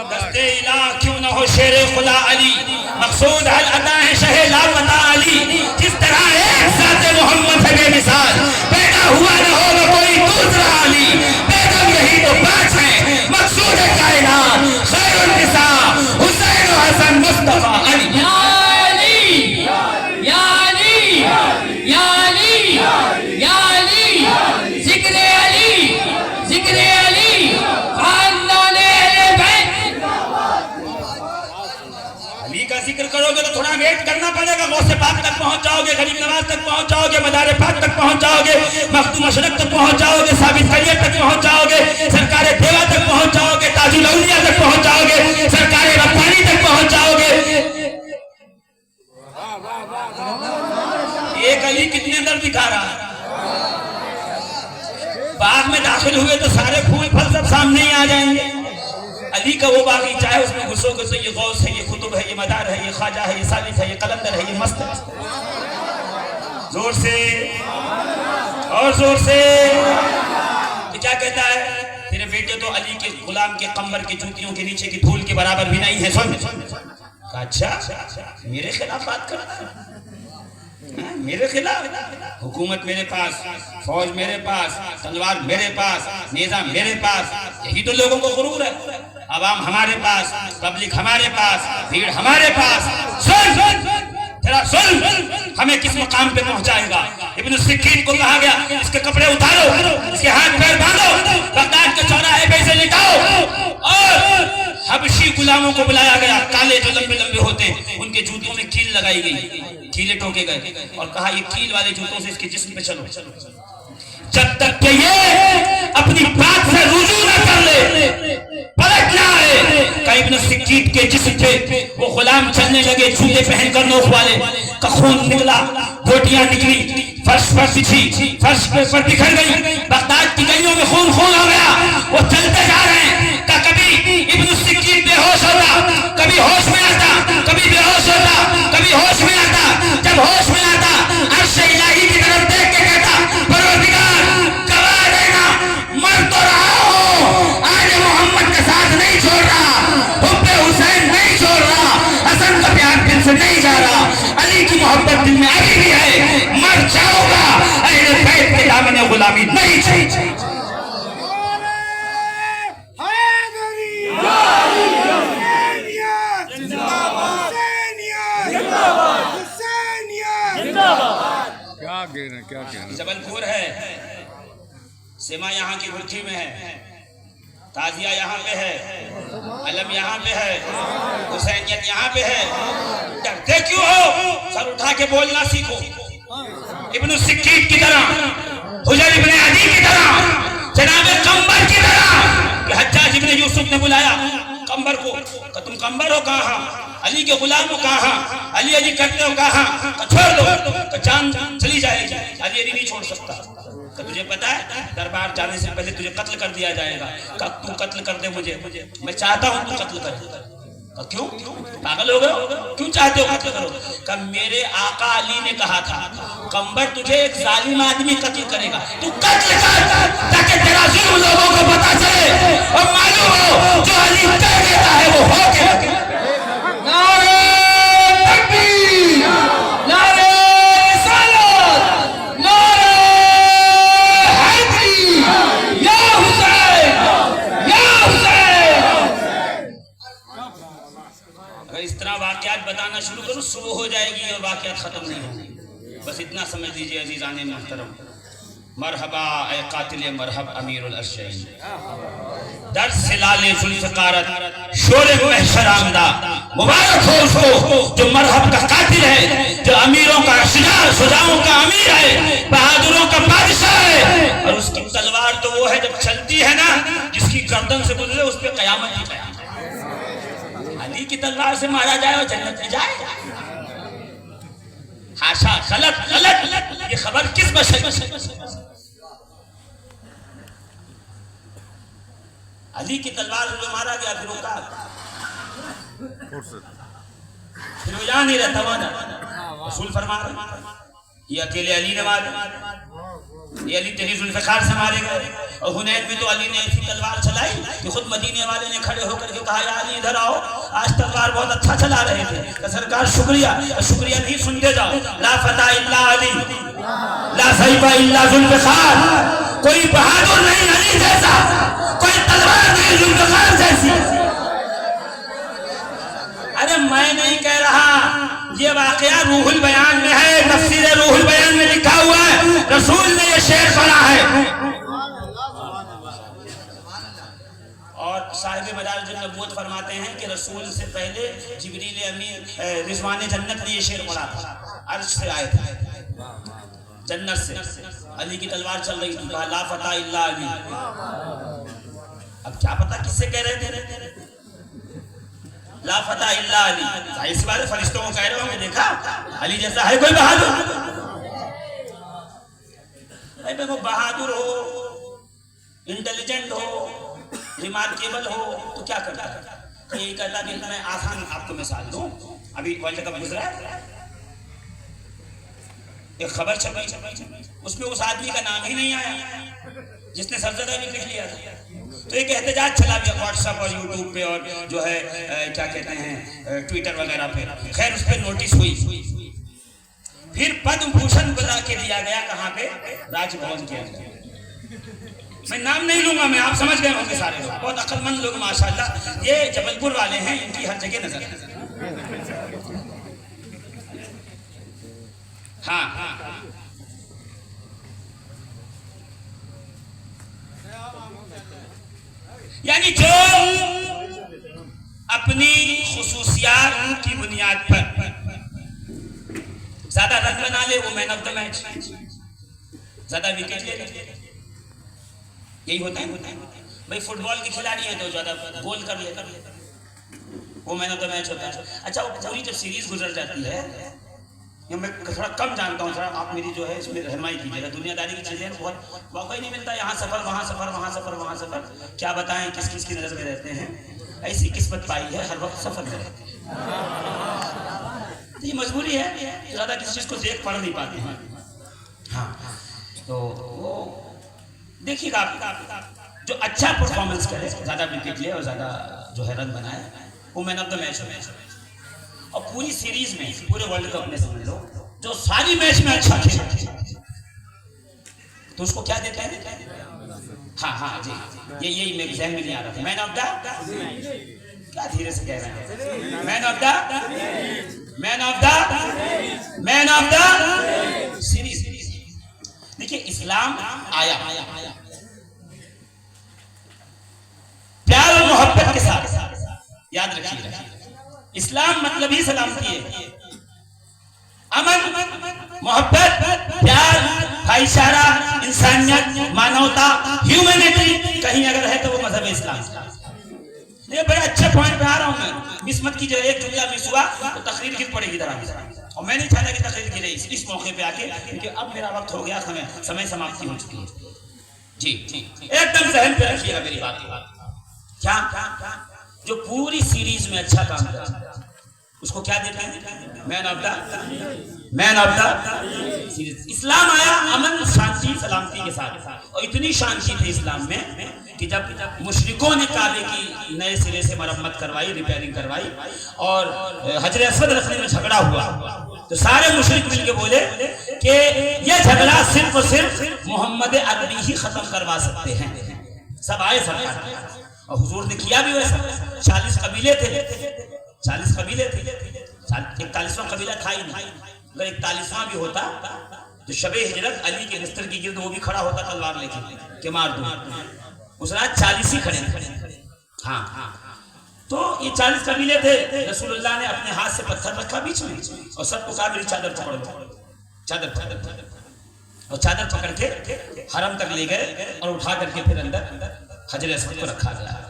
Speaker 3: दस्ते इलाह क्यों न हो शेरे खुदा अली, मकसूद हल अदा है शहे लावता अली, जिस तरह एक साथ मोहम्मद है बेमिसाल, पैदा हुआ न होगा कोई दूसरा अली, बेगम यही तो बात है, मकसूद है कायनात, खैरुन निसा हुसैन और हसन मुस्तफा अली। या अली या अली या अली या अली, जिक्र अली जिक्र अली, खानदान अहले बैत। अली का जिक्र करोगे तो थोड़ा वेट करना पड़ेगा, गौसे पाक तक पहुंच जाओगे, गरीब नवाज तक पहुंच जाओगे, मदारे पाक तक पहुंच जाओगे, मखदूम अशरफ तक पहुंच जाओगे, साबित खैरियत तक पहुंच जाओगे, सरकारे देवा तक पहुंच जाओगे, ताजुल औलिया तक पहुंच जाओगे, सरकारे रब्बानी तक पहुंच जाओगे। एक अली कितने अंदर दिखा रहा है। बाग में दाखिल हुए तो सारे फूल फल सब सामने ही आ जाएंगे। अली का वो बागीचा है, उसमें घुसोगे तो ये गौस है, ये कुतुब है, ये मदार है, ये ख्वाजा है, ये सालिक है, ये कलंदर है, ये मस्त है। जोर से और जोर से। तो क्या कहता है, तेरे बेटे तो अली के गुलाम के कंबर की जूतियों के नीचे की धूल के बराबर भी नहीं है। सुन, अच्छा मेरे खिलाफ बात करता है, मेरे खिलाफ? हुकूमत मेरे पास, फौज मेरे पास, तलवार मेरे पास, नेजा मेरे पास, यही तो लोगों को गुरूर है। आवाम हमारे पास, पब्लिक हमारे पास, भीड़ हमारे पास। सुन तेरा सुन हमें किस मुकाम पे पहुंचाएगा। इब्न सिक्कीन को कहा गया इसके कपड़े उतारो, इसके हाथ पैर बांधो, बगदाद के चौराहे पे इसे लिटाओ। और हबशी गुलामों को बुलाया गया, काले जो लंबे लंबे होते हैं, उनके जूतों में कील लगाई गई, कीले ठोके गए और कहा ये कील वाले जूतों से इसके जिस्म पे चलो। जब तक कि ये अपनी बात से रुजू न कर ले, पलट ना आए। कई इब्न सिक्कीन के जिस्म पे वो गुलाम चलने लगे, जूते पहनकर नोक वाले का खून निकला, बोटियां निकली, फर्श पर बिछी, फर्श पर बिखर गई। बगदाद की गलियों में खून खून हो गया। वो चलते जा रहे हैं। कभी इब्न सिक्कीन बेहोश होता, कभी होश में आता, कभी बेहोश होता, कभी होश में आता। जब होश में आता अर्श इलाही की तरफ देख के कहता परवरदिगार गवाह देना, मर तो रहा हूं, आज मोहम्मद का साथ नहीं छोड़ रहा, हुब्बे हुसैन नहीं छोड़ रहा, हसन का प्यार दिल से नहीं जा रहा, अली की मोहब्बत दिल में अभी भी है, मर जाऊंगा, अहले बैत के दामन गुलामी नहीं चाहिए।
Speaker 2: क्या कहना।
Speaker 3: जबलपुर है, सेमा यहाँ की गुर्जी में है, ताजिया यहाँ पे है, अलम यहाँ पे है, हुसैनियत यहाँ पे है। डरते क्यों हो? सर उठा के बोलना सीखो। इब्न सिक्कीन की तरह, हुजैर इब्न अदी की तरह, जनाब कंबर की तरह। हज्जाज इब्न यूसुफ ने बुलाया कंबर को, तुम कंबर हो कहाँ? अली के गुलाम हो कहाँ? अली अली करते हो कहाँ? छोड़ दो, जान चली जाएगी। अली अली नहीं छोड़ सकता। तुझे पता है दरबार जाने से पहले तुझे कत्ल कर दिया जाएगा। तू कत्ल कर दे मुझे, मैं चाहता हूँ तू कत्ल कर। क्यों पागल हो गए? क्यों चाहते हो कत्ल करो? कब मेरे आका अली ने कहा था कंबर तुझे एक जालिम आदमी कत्ल करेगा, तू कत्ल कर ताकि तेरा जुल्म लोगों को पता चले और मालूम हो जो अली कह देता है वो हो के। नारे तकबीर, नारे रिसालत, नारे हैदरी, या हुसैन, या हुसैन। अगर इस तरह वाकयात बताना शुरू करूं सुबह हो जाएगी और वाकयात खत्म नहीं होंगे। बस इतना समझ लीजिए अजीजाने मोहतरम, मरहबा ए कातिल मरहब अमीरुल अर्शईन, दर्द से लाले जुल्फ़िकारत शोरे महशर आमदा। मुबारक हो उसको जो मरहब का कातिल है, जो अमीरों का शुजाओं का अमीर है, बहादुरों का बादशाह है। और उसकी तलवार तो वो है जब चलती है ना, जिसकी गर्दन से गुजरे उस पर कयामत ही कयामत। अली की तलवार से मारा जाए और जन्नत में जाए? हाशा, गलत गलत। ये खबर किस बशर? अली की तलवार से मारा गया, फिर होता फिर वो यहाँ नहीं रहता वहां। रसूल फरमा रहे ये अकेले अली ने मारा, ये अली तेरी जुल्फ़िकार से मारे गए। और हुनैन में तो अली ने ऐसी तलवार चलाई कि खुद मदीने वाले ने खड़े होकर के कहा या अली इधर आओ, आज तलवार बहुत अच्छा चला रहे थे। तो सरकार शुक्रिया, शुक्रिया नहीं सुनते जाओ। ला फता इल्ला अली, ला सैफा इल्ला जुल्फ़िकार। कोई बहादुर नहीं अली जैसा, कोई तलवार नहीं जुल्फ़िकार जैसी। अरे मैं नहीं कह रहा, ये वाकया रूहुल बयान में है, तफसीर रूहुल बयान में लिखा हुआ है। रसूल ने ये शेर पढ़ा है। और साहिब मदारिज नबूवत फरमाते हैं कि रसूल से पहले जिब्रील अमीन रिजवान जन्नत ने ये शेर पढ़ा था। अर्श से आए थे, जन्नत से। अली की तलवार चल रही थी, कहा ला फता इल्ला अली। अब क्या पता किससे कह रहे थे ला फता इल्ला अली? जाहिर सी बात है फरिश्तों को कह रहे होंगे, देखा अली जैसा है कोई बहादुर? देखो बहादुर हो, इंटेलिजेंट हो, रिमार्केबल हो तो क्या करता है? यही कहता कि मैं आसान आपको मिसाल दूं। अभी वर्ल्ड कप गुजरा है, एक खबर छपी, उसमें उस आदमी का नाम ही नहीं आया जिसने सफदर भी लिख लिया था। तो एक एहतजाज चला गया व्हाट्सएप और यूट्यूब पे और जो है क्या कहते हैं ट्विटर वगैरह पे। खैर उस पर नोटिस हुई, फिर पद्म भूषण बुला के दिया गया। कहाँ पे? राजभवन के अंदर।
Speaker 1: मैं नाम नहीं लूंगा, मैं आप समझ गए होंगे सारे लोग, बहुत अक्लमंद लोग माशाल्लाह। ये जबलपुर वाले हैं, इनकी हर जगह नजर है। हाँ, यानी जो अपनी खुसूसियात की बुनियाद पर ज्यादा रन बना ले वो मैन ऑफ द मैच, ज्यादा विकेट ले, यही होता है। भाई फुटबॉल के खिलाड़ी है तो ज्यादा गोल कर ले, वो मैन ऑफ द मैच होता है। अच्छा, वो पूरी जब सीरीज गुजर जाती है, ये मैं थोड़ा कम जानता हूँ, थोड़ा आप मेरी जो है इसमें रहनुमाई कीजिएगा। दुनियादारी की चीजें बहुत मौका ही नहीं मिलता, यहाँ सफर वहाँ सफर, वहाँ सफर वहाँ सफर, क्या बताएं किस किस की नजर में रहते हैं। ऐसी किस्मत पाई है, हर वक्त सफर में रहते हैं, तो ये मजबूरी है, ज्यादा किसी चीज को देख पढ़ नहीं पाते हैं। हाँ, तो वो देखिएगा, आप जो अच्छा परफॉर्मेंस करे, ज्यादा विकेट ले और ज्यादा जो है रन बनाए, वो मैन ऑफ द मैच है। और पूरी सीरीज में, पूरे वर्ल्ड कप में समझ लो, जो सारी मैच में अच्छा खेला तो उसको क्या देते हैं? हाँ हाँ जी, यही मेरे जहन में नहीं आ रहा था। मैन ऑफ द, क्या धीरे से कह रहे हैं, मैन ऑफ द सीरीज। देखिए, इस्लाम आया प्यार और मोहब्बत के साथ, याद रखिए। इस्लाम मतलब ही सलामती है, अमन, मोहब्बत, प्यार, भाईचारा, इंसानियत, मानवता, ह्यूमैनिटी कहीं अगर है तो वो मजहब इस्लाम। ये बड़े अच्छे पॉइंट पे आ रहा हूं मैं, मिस मत कीजिए। एक जुमला मिस हुआ तो तकरीर गिर पड़ेगी इधर, और मैं नहीं चाहता कि तकरीर गिरे इस मौके पे आके, क्योंकि अब मेरा वक्त हो गया, समय समाप्ति हो चुकी है। जी, एकदम जहन पे रखिएगा मेरी बात। क्या जो पूरी सीरीज में अच्छा काम करता उसको क्या देते हैं? Man of the series. इस्लाम आया अमन, शांति, सलामती के साथ, और इतनी शांति थी इस्लाम में कि जब मुशरिकों ने काबे की नए सिरे से मरम्मत करवाई, रिपेयरिंग करवाई, और हजर अस्वद रखने में झगड़ा हुआ, तो सारे मुशरिक मिलके बोले कि ये झगड़ा सिर्फ और सिर्फ मोहम्मद अरबी ही खत्म करवा सकते हैं। सब आए सरकार, और हुजूर ने किया भी वैसा। 40 कबीले थे, 41वां कबीला था ही नहीं। अगर 41वां भी होता तो शबे हिजरत अली के बिस्तर की गिर्द वो भी खड़ा होता तलवार लेके कि मार दूं। उस रात 40 ही खड़े। हाँ, तो ये 40 कबीले थे। रसूलुल्लाह ने अपने हाथ से पत्थर रखा बीच में और सबको कहा मेरी चादर पकड़ दो, चादर, और चादर पकड़ के हरम तक ले गए और उठा करके फिर अंदर हजर अस्वद को रखा गया।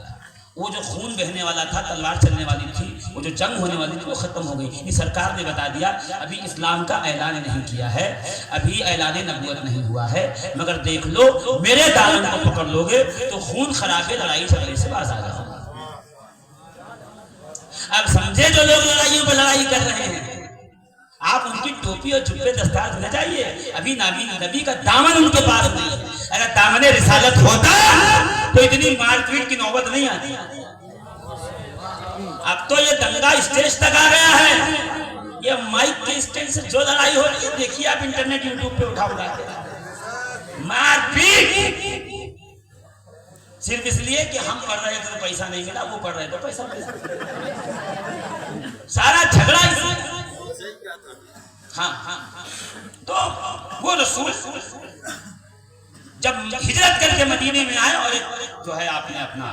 Speaker 1: वो जो खून बहने वाला था, तलवार चलने वाली थी, वो जो जंग होने वाली थी, वो खत्म हो गई। ये सरकार ने बता दिया, अभी इस्लाम का ऐलान नहीं किया है, अभी ऐलान नबूवत नहीं हुआ है, मगर देख लो मेरे दामन को पकड़ लोगे तो खून खराबे, लड़ाई झगड़े से बाज आ जाओगे। अब समझे जो लोग लड़ाइयों पर लड़ाई कर रहे हैं, आप उनकी टोपी और जुब्बे दस्तार न जाइए, अभी नबी का दामन उनके पास नहीं है। अगर दामने रिसालत होता तो इतनी मारपीट की नौबत नहीं आती। अब तो ये दंगा स्टेज तक आ गया है, ये माइक के स्टेज से जो लड़ाई हो रही है देखिए आप, इंटरनेट यूट्यूब पे उठा के मारपीट, सिर्फ इसलिए कि हम पढ़ रहे थे तो पैसा नहीं मिला, वो पढ़ रहे तो पैसा मिला, सारा झगड़ा इसलिए। हाँ, तो वो रसूल जब हिजरत करके मदीने में आए और जो है आपने अपना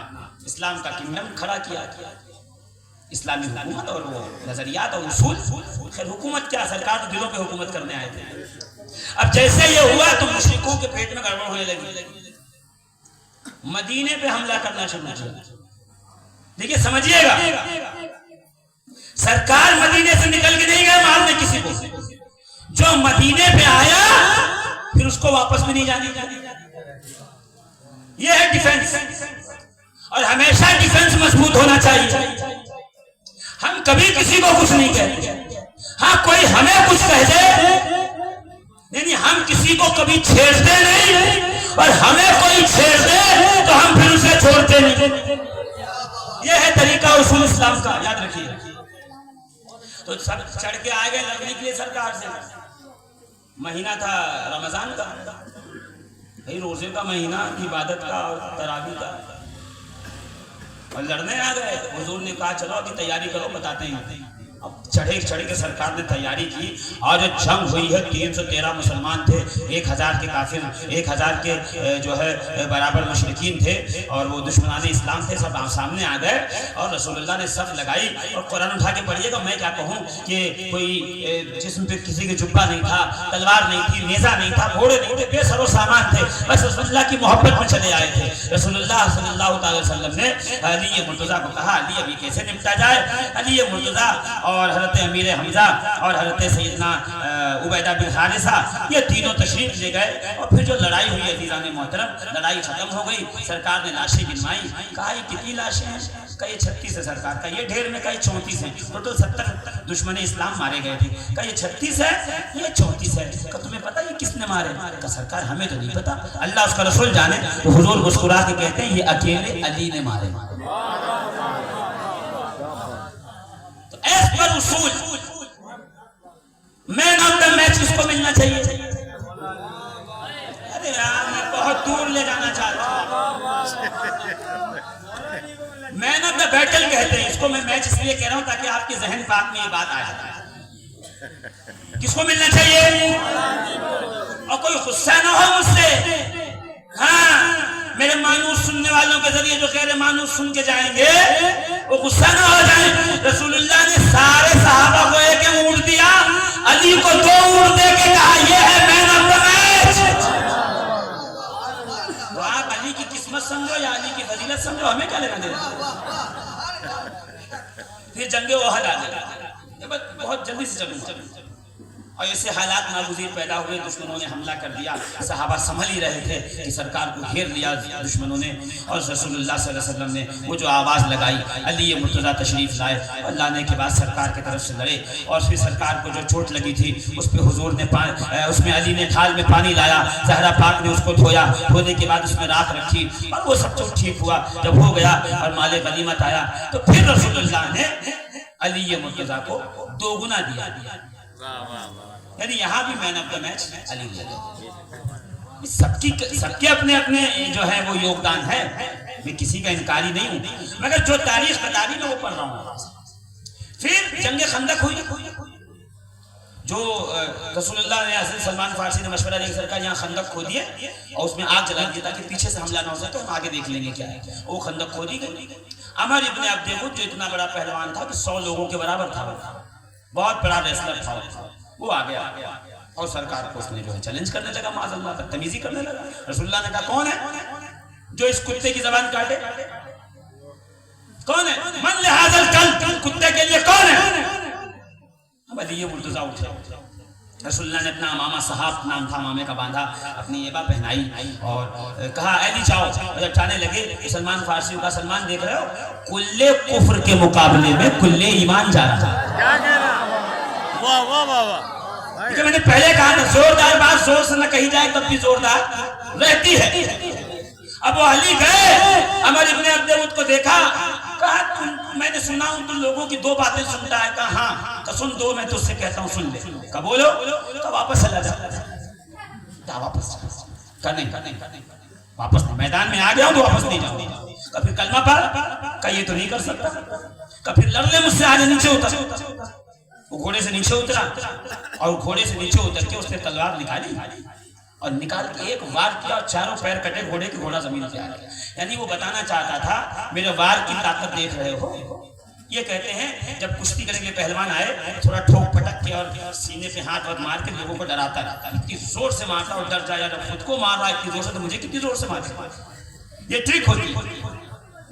Speaker 1: इस्लाम का किंगडम खड़ा किया, इस्लामी हुकूमत और वो नजरियात और उसूल। खैर हुकूमत क्या, सरकार तो दिलों पे हुकूमत करने आए थे। अब जैसे ये हुआ तो मुश्रिकों के पेट में गड़बड़ होने लगी, मदीने पे हमला करना शुरू किया। देखिए समझिएगा, सरकार मदीने से निकल के नहीं गए मारने किसी को, जो मदीने पे आया फिर उसको वापस भी नहीं जाने। ये है डिफेंस, और हमेशा डिफेंस मजबूत होना चाहिए। हम कभी किसी को कुछ नहीं कहते, हाँ कोई हमें कुछ कह दे, नहीं हम किसी को कभी छेड़ते नहीं, और हमें कोई छेड़ दे तो हम फिर उसे छोड़ते नहीं। ये है तरीका उसूल इस्लाम का, याद रखिए। तो सब चढ़ के आ गए लड़ने के लिए सरकार से। महीना था रमजान का, भाई रोजे का महीना, इबादत का और तरावी का, और लड़ने आ गए। हुजूर ने कहा चलो अभी तैयारी करो, बताते हैं। अब चढ़े के सरकार ने तैयारी की, और जो जंग हुई है 313 मुसलमान थे, 1000 के काफिर, 1000 के जो है बराबर मुशरिकीन थे, और वो दुश्मनाने इस्लाम थे, सब सामने आ गए। और रसूलुल्लाह ने सफ लगाई, और कुरान उठा के पढ़िएगा। मैं क्या कहूँ कि कोई जिस्म पे किसी के जुब्बा नहीं था, तलवार नहीं थी, नेजा नहीं था, घोड़े नहीं थे, बेसरो सामान थे, बस रसूलुल्लाह की मोहब्बत में चले आए थे। रसूलुल्लाह सल्लल्लाहु अलैहि वसल्लम ने अली मुर्तजा को कहा, अली अभी कैसे निपटा जाए। अली मुर्तजा और हज़रत अमीर हमजा और हज़रत सैयदना उबैदा बिन हारिसा, ये तीनों तशरीफ ले गए। और फिर जो लड़ाई हुई अज़ीज़ान मोहतरम, लड़ाई खत्म हो गई। सरकार ने लाशें गिनवाई, कहा ये कितनी लाशें हैं? कहीं 36 है सरकार का, ये ढेर में कहीं 34 है, टोटल 70 दुश्मन इस्लाम मारे गए थे। कहीं 36 है, ये 34 है। का तुम्हें पता ये किसने मारे? का सरकार हमें तो नहीं पता, अल्लाह उसका रसूल जाने। तो हुजूर मुस्कुरा के कहते हैं ये अकेले अली ने मारे। एस पर उसूल मैन ऑफ द मैच किसको मिलना चाहिए? अरे यार मैं बहुत दूर ले जाना चाहता हूं। मैन ऑफ द बैटल कहते हैं इसको। मैं मैच इसलिए कह रहा हूं ताकि आपके जहन पाक में ये बात आ जाए। किसको मिलना चाहिए? और कोई गुस्सा ना हो मुझसे। हाँ, मेरे मानूस सुनने वालों के जरिए जो गैर मानूस सुन के जाएंगे वो गुस्सा ना हो जाए। रसूलुल्लाह ने सारे सहाबा को एक ऊँट दिया, अली को 2 ऊँट दे के कहा ये है मैन ऑफ द मैच। तो आप अली की किस्मत समझो या अली की फजीलत समझो, हमें क्या लेना देना। फिर जंगे ओहद आ गए, बहुत जल्दी से चलूं। और ऐसे हालात नागुज़ीर पैदा हुए, दुश्मनों ने हमला कर दिया। सहाबा संभल ही रहे थे कि सरकार को घेर लिया दुश्मनों ने। और रसूलुल्लाह सल्लल्लाहु अलैहि वसल्लम ने वो जो आवाज़ लगाई, अली मुर्तज़ा तशरीफ़ लाए, और लाने के बाद सरकार की तरफ से लड़े। और फिर सरकार को जो चोट लगी थी उस पर हुजूर ने उसमें अली ने थाल में पानी लाया, ज़हरा पाक ने उसको धोया, धोने के बाद उसमें राख रखी, और वो सब कुछ ठीक हुआ। जब हो गया और माले गनीमत आया, तो फिर रसूलुल्लाह ने अली मुर्तज़ा को 2 गुना दिया। यानी यहाँ भी man of the match Ali है। सबके अपने अपने जो है वो योगदान है, मैं किसी का इनकारी नहीं हूँ, मगर जो तारीख बता रही मैं वो पढ़ रहा हूँ। फिर जंग खंदक हुई, जो रसूलुल्लाह ने हज़रत सलमान फारसी ने मशवरा दिया सरकार यहाँ खंदक खोदिए और उसमें आग जला दिया ताकि पीछे से हमला ना हो सके, हम आगे देख लेंगे क्या है। वो खंदक खोदी गई। अमर इब्ने अब्द जो इतना बड़ा पहलवान था कि 100 लोगों के बराबर था, बहुत बड़ा रेसलर था, वो आ गया और सरकार को उसने जो है चैलेंज करने लगा, माज़अल्लाह बदतमीजी करने लगा। रसूलुल्लाह ने कहा कौन है जो इस कुत्ते की जबान काटे? कौन है? मन लिहाजल कल्ब, कुत्ते के लिए कौन है? अब अली मुर्तज़ा उठे। रसूलुल्लाह ने अपना मामा साहब नाम था, मामे का बांधा, अपनी येबा पहनाई और कहा अली जाओ। जब जाने लगे तो सलमान फारसी का, सलमान देख रहे हो कुल्ले कुफ्र के मुकाबले में कुल्ले ईमान जा रहा था।
Speaker 2: क्या कहना? वाह वाह वाह वाह।
Speaker 1: जो मैंने पहले कहा था जोरदार बात जोर से न कही जाए तब भी जोरदार रहती है। अब वो अली गए, अमर इब्ने अब्द को देखा, कहा मैंने सुना हूं तुम लोगों की 2 बातें सुनता है। कहा हाँ, तो सुन 2 मैं तुझसे कहता हूँ, सुन ले। कब बोलो? तो वापस चला जा। वापस नहीं वापस नहीं, मैदान में आ गया हूं तो वापस नहीं जाऊंगा। कभी कलमा पढ़, का ये तो नहीं कर सकता। कभी लड़ ले मुझसे, आज नीचे उतर। वो घोड़े से नीचे उतरा और घोड़े से नीचे उतर के उसने तलवार निकाली और निकाल के एक वार किया और चारों पैर कटे घोड़े के, घोड़ा जमीन पे आ गया। यानी वो बताना चाहता था मेरे वार की ताकत देख रहे हो। ये कहते हैं जब कुश्ती करने के लिए पहलवान आए, थोड़ा ठोक पटक के और सीने पे हाथ और मार के लोगों को डराता रहता, इतनी जोर से मारता और डर जाए, जब खुद को मार रहा है इतनी जोर से तो मुझे कितनी जोर से मारे। ये ट्रिक होती है।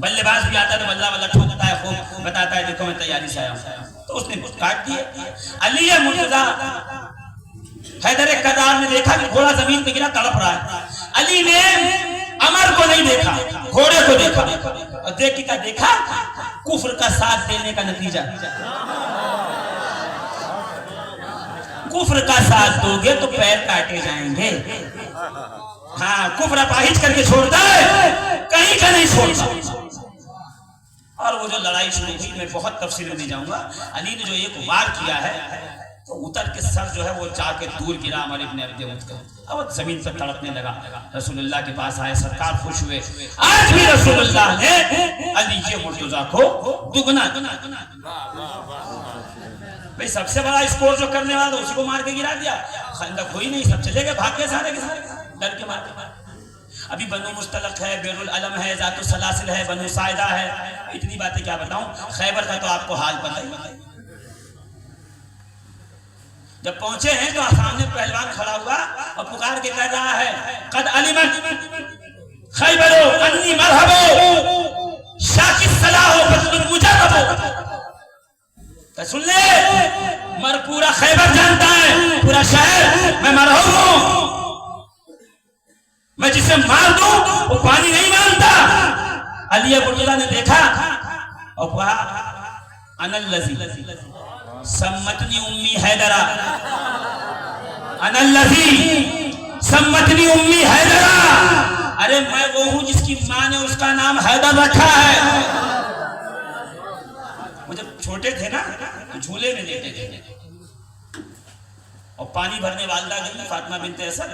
Speaker 1: बल्लेबाज भी आता है तो बल्ला बल्ला ठोकता है, खूब बताता है देखो मैं तैयारी से आया हूँ, तो उसने काट दिए। अली मुर्तज़ा हैदर कदार ने देखा कि घोड़ा जमीन पे गिरा तड़प रहा है। अली ने अमर को नहीं देखा, घोड़े को देखा और देख के देखा कुफ्र का साथ देने का नतीजा। कुफ्र का साथ दोगे तो पैर काटे जाएंगे। हाँ, कुफ्र अपाहिज करके छोड़ता है, कहीं का नहीं छोड़ता। और वो जो लड़ाई शुरू हुई, मैं बहुत तफसील में नहीं जाऊंगा। अली ने जो एक वार किया है
Speaker 3: तो उतर के सर जो है वो जाके दूर गिरा अमर इब्न अब्दे उद का, अब जमीन पर तड़पने लगा। रसूलुल्लाह के पास आए, सरकार खुश हुए। आज भी रसूलुल्लाह ने अली मुर्तजा को दुगना, भाई सबसे बड़ा स्कोर जो करने वाला उसी को मार के गिरा दिया। खंदक हुई नहीं, सब चले गए, भाग गए सारे के सारे, डर के मारे। अभी बनु मुस्तलक है, बेरुल अलम है, जातु सलासिल है, बनु साइदा है, इतनी बातें क्या बताऊं। खैबर का तो आपको हाल पता ही। जब पहुंचे हैं तो सामने पहलवान खड़ा हुआ और पुकार के कह रहा है, कद अलिमत खैबरो अन्नी मरहबो शाकिस सलाहो बदलुल मुजरबो। तो सुन ले, मर पूरा खैबर जानता है, पूरा शहर मैं मरहूम हूं, मैं जिसे मार दूं वो पानी नहीं मानता। अली मुर्तजा ने देखा और कहा, अनल लजी सम्मतनी उम्मी हैदरा, अनल लजी सम्मतनी उम्मी हैदरा। अरे मैं वो हूं जिसकी मां ने उसका नाम हैदर रखा है। वो जब छोटे थे ना तो झूले में लेटे थे और पानी भरने वालदा गई फातिमा बिनते असद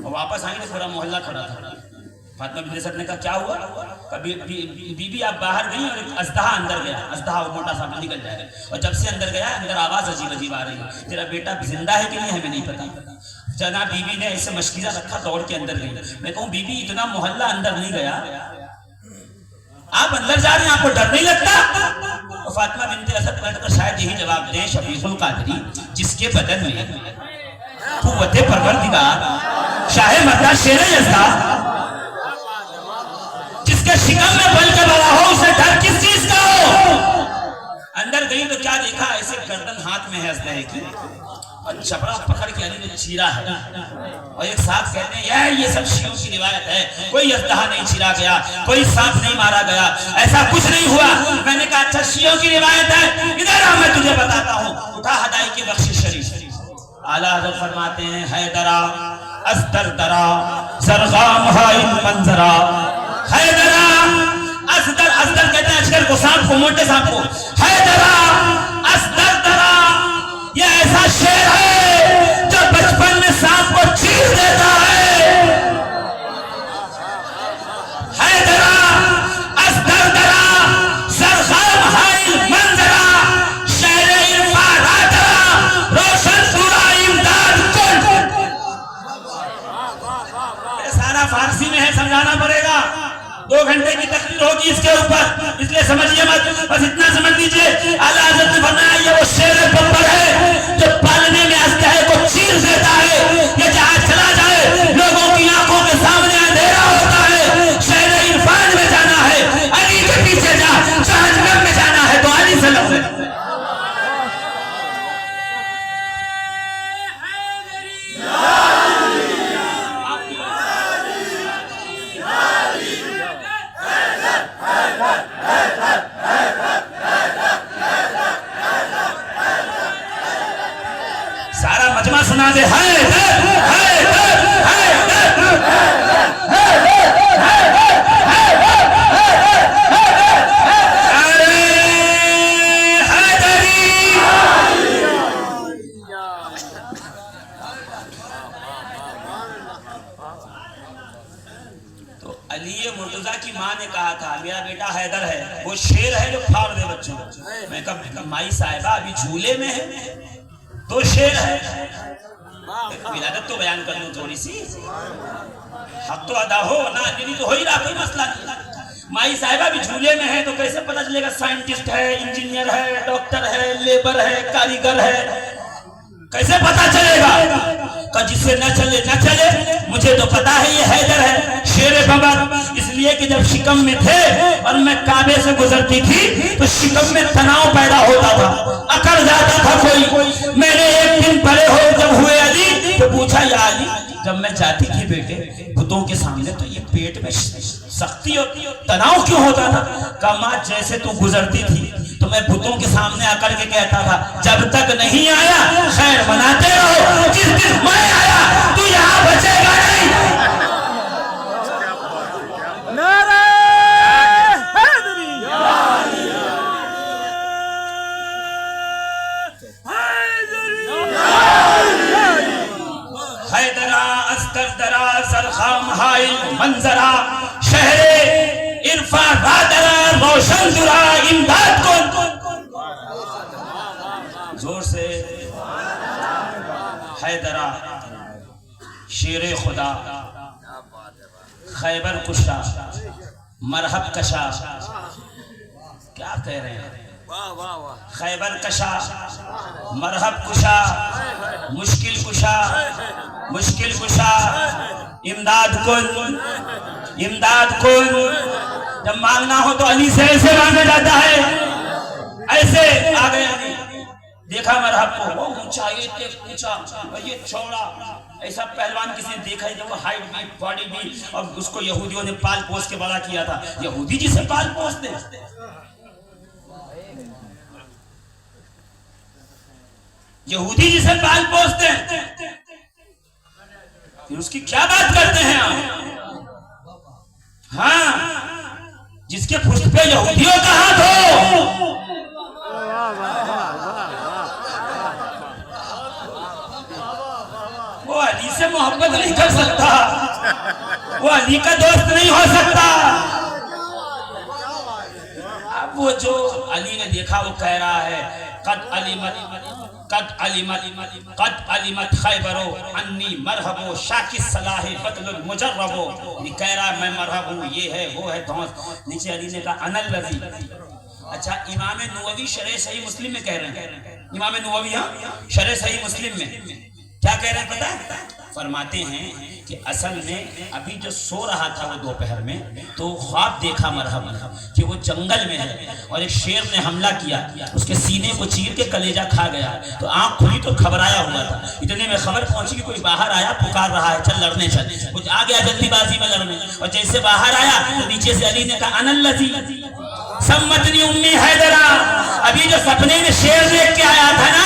Speaker 3: और वापस आई तो पूरा मोहल्ला खड़ा था। फातिमा बिनते असद ने कहा क्या हुआ? कभी बीबी आप बाहर गई और एक अजदहा अंदर गया, अजदहा मोटा सा निकल जाएगा, और जब से अंदर गया अंदर आवाज अजीब अजीब आ रही है, तेरा बेटा जिंदा है कि नहीं हमें नहीं पता। जना बीबी ने ऐसे मशकीजा रखा, दौड़ के अंदर गई। मैं कहूँ बीबी इतना मोहल्ला अंदर नहीं गया, आप अंदर जा रहे हैं, आपको डर नहीं लगता? तो फातिमा बिनते असद पलटकर शायद यही जवाब दें, शफीकुल कादरी जिसके बदन में कुव्वते परवरदिगार शाहे मर्दा शेरे यज़दा, जिसके शिकम में बल के बड़ा हो, उसे डर किस चीज का हो? अंदर गई तो क्या देखा, ऐसे गर्दन हाथ में है असलहे की और छपरा पकड़ के अली ने चीरा है। और एक साथ कहते हैं यार ये सब शियों की रिवायत है, कोई अजदहा नहीं चीरा गया, कोई सांप नहीं मारा गया, ऐसा कुछ नहीं हुआ। मैंने कहा अच्छा शियों की रिवायत है, इधर आ मैं तुझे बताता हूँ। उठा हदाई की बख्शिश शरीफ। आला हज़रत फरमाते हैं, हैदरा अज़दर दरा ज़रग़ाम हाइन मंजरा। हैदरा अज़दर, अज़दर कहते हैं अजगर को, सांप को, मोटे सांप को। हैदरा अज़दर दरा, ये ऐसा शेर है जो बचपन में सांप को चीर देता है। हैदरा अज़दर दरा ज़रग़ाम हाइन मंजरा, शहर इरफा राजरा रोशन सूरा इमदाद कुल। सारा फारसी में है, समझाना पड़ेगा, 2 घंटे की तकरीर होगी इसके ऊपर, इसलिए समझिए मत, बस इतना समझ लीजिए। आला हज़रत ने फरमाया ये वो शेर बब्बर है जो पालने में असलहे को चीर देता है। ये जहां चला जाए लोगों की आंखों के सामने अंधेरा होता है। शहर इरफान में जाना है, अली के पीछे जा, जहन्नम में जाना है तो अली से लड़ो। सारा मजमा सुना दे, तो अली मुर्तजा की माँ ने कहा था मेरा बेटा हैदर है, वो शेर है जो फाड़ दे बच्चों को। मैं कहा माई साहिबा अभी झूले में है, तो शेर है। विलादत तो बयान कर लूं थोड़ी सी, हक तो अदा हो ना, नहीं तो हो ही रहा, कोई मसला नहीं। माई साहिबा भी झूले में है तो कैसे पता चलेगा साइंटिस्ट है, इंजीनियर है, डॉक्टर है, लेबर है, कारीगर है, कैसे पता चलेगा? का जिससे न चले न चले, मुझे तो पता है ये हैदर है, शेर बबर। इसलिए कि जब शिकम में थे और मैं काबे से गुजरती थी तो शिकम में तनाव पैदा होता था, अकड़ जाता था कोई। मैंने एक दिन बड़े हो जब हुए अली तो पूछा या अली, जब मैं जाती थी बेटे बुतों के सामने तो ये पेट में सख्ती और तनाव क्यों होता था? कहा माँ जैसे तू गुजरती थी तो मैं बुतों के सामने आकर के कहता था जब तक नहीं आया खैर मनाते रहो, जिस दिन मैं आया तू यहाँ बचेगा नहीं।
Speaker 4: नारे हैदरी, हैदरी,
Speaker 1: हैदरा अस्कर दरा सरखाम हाइल मंजरा शहरे इरफा रादरा रोशन दुरा इमदाद को जोर से हैदरा शेर खुदा खैबर कुशा मरहब कशा क्या कह रहे हैं खैबर कशा मरहब कुशा मुश्किल कुशा इमदाद कुल जब मांगना हो तो अली से ऐसे मांगा जाता है ऐसे आ गए अली देखा मरहब को वो ऊंचा ये ऊंचा ये चौड़ा ऐसा पहलवान किसी ने देखा है जब वो हाइट भी बॉडी भी और उसको यहूदियों ने पाल पोस के बड़ा किया था यहूदी जिसे पाल पोसते यहूदी जिसे पाल पोसते हैं फिर उसकी क्या बात करते हैं आप हाँ जिसके पुष्ट पे यहूदियों का हाथ हो वो अली से मोहब्बत नहीं कर सकता वो अली का दोस्त नहीं हो सकता अब वो जो अली ने देखा वो कह रहा है कद अलिमत खैबरो अन्नी मरहबो शाकिस सलाह बदलुल मुजर्रबो कह रहा मैं मरहब हूँ ये है वो है धौंस नीचे अली ने कहा अनल लजी अच्छा इमाम नववी शरह सही मुस्लिम में कह रहे हैं इमाम नववी शरह सही मुस्लिम में क्या कह रहे हैं पता है फरमाते हैं कि असल में अभी जो सो रहा था वो दोपहर में तो ख्वाब देखा मरहब कि वो जंगल में है और एक शेर ने हमला किया उसके सीने को चीर के कलेजा खा गया तो आंख खुली तो घबराया हुआ था इतने में खबर पहुंची कि कोई बाहर आया पुकार रहा है चल लड़ने चल कुछ आ गया जल्दीबाजी में लड़ने और जैसे बाहर आया तो नीचे से अली ने कहा अनल्लज़ी सम्मतनी उम्मी हैदरा अभी जो सपने में शेर देख के आया था ना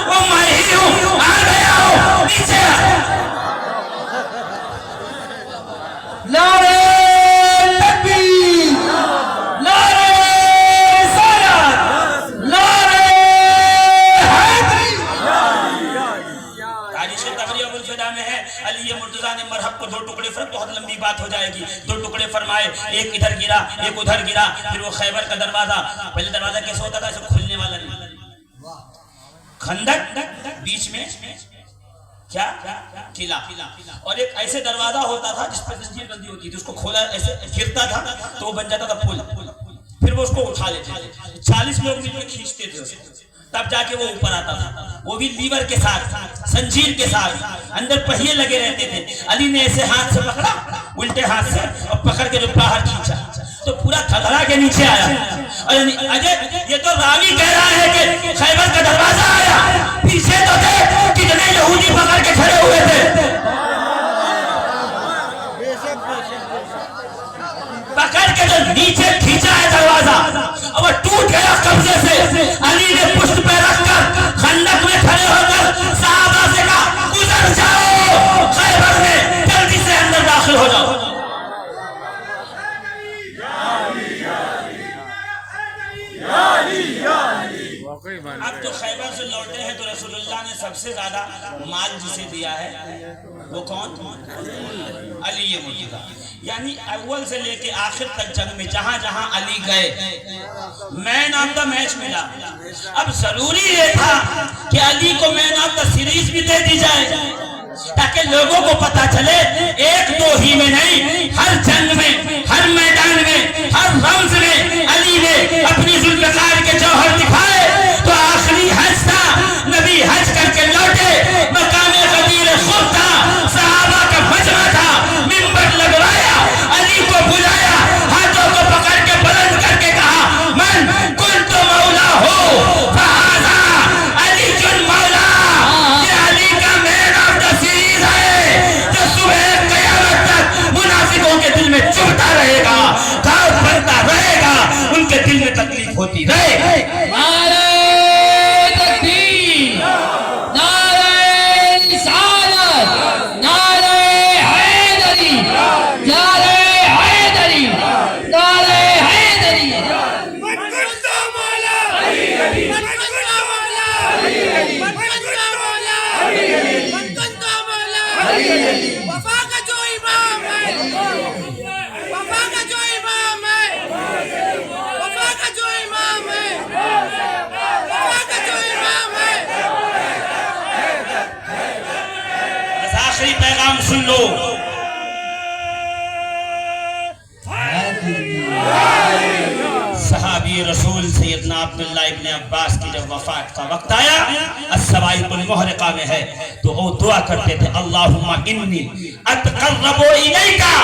Speaker 1: वो मैं ही हूं आ गया हूं नीचे
Speaker 4: नारे तकबीर नारे रिसालत नारे हैदरी
Speaker 1: तारीख़ तबरी अबुल फिदा में है अली मुर्तज़ा ने मरहब को दो टुकड़े बहुत लंबी बात हो जाएगी दो टुकड़े फरमाए एक इधर गिरा एक उधर गिरा फिर वो खैबर का दरवाजा पहले दरवाजा कैसे होता था ऐसे खुलने वाला नहीं खंदक बीच में क्या किला और एक ऐसे दरवाजा होता था जिस पर जंजीर बंदी होती थी उसको खोला ऐसे गिरता था तो वो बन जाता था पुल फिर वो उसको उठा लेते 40 लोग मिलकर खींचते थे उसको तब जाके वो ऊपर आता था वो भी लीवर के साथ संजीर के साथ अंदर पहिए लगे रहते थे अली ने ऐसे हाथ से पकड़ा उल्टे हाथ से और पकड़ के जो बाहर खींचा तो पूरा थरथरा के नीचे आया और अजय ये तो रावी कह रहा है कि खैबर का दरवाजा आया पीछे तो थे कितने यहूदी पकड़ के खड़े हुए थे पकड़ के जो नीचे खींचा है दरवाजा और वो टूट गया कब्जे से अली ने पुष्ट पे रखकर खंडक में खड़े होकर सहाबा से कहा गुजर जाओ खैबर में जल्दी से अंदर दाखिल हो जाओ अब तो खैबर से लौटे हैं तो रसूलुल्लाह ने सबसे ज्यादा माल जिसे दिया है वो कौन अली मुर्तज़ा यानी अव्वल से लेके आखिर तक जंग में जहां जहां अली गए मैन ऑफ द मैच मिला अब जरूरी ये था कि अली को मैन ऑफ द सीरीज भी दे दी जाए ताकि लोगों को पता चले एक दो ही में नहीं हर जंग में हर मैदान में हर रम्ज में अली ने अपनी जुल्फ़िकार के जौहर दिखाए तो आखिरी हज था नबी हज करके लौटे मकामे गदीर खुद था सहाबा का मजमा था मिंबर लगवाया अली को बुलाया हाथों को पकड़ के बुलंद करके कहा मन कुल तो मौला हो फहाजा अली जुल मौला ये अली का मैन ऑफ द सीरीज है जो सुबह क़यामत तक मुनाफिकों के दिल में चुभता
Speaker 5: वफा का जो इमाम है, वफा का जो इमाम है, वफा का जो इमाम है, वफा का जो इमाम है।
Speaker 3: बस आखिरी पैगाम सुन लो। सहाबी रसूल सैयदना अब्दुल्लाह इब्न अब्बास की जब वफात का वक्त आया, अस्सवाइकुल मुहरिका में है, तो वो दुआ करते थे, अल्लाहुम्मा इन्नी अतक़र्रबु इलैका,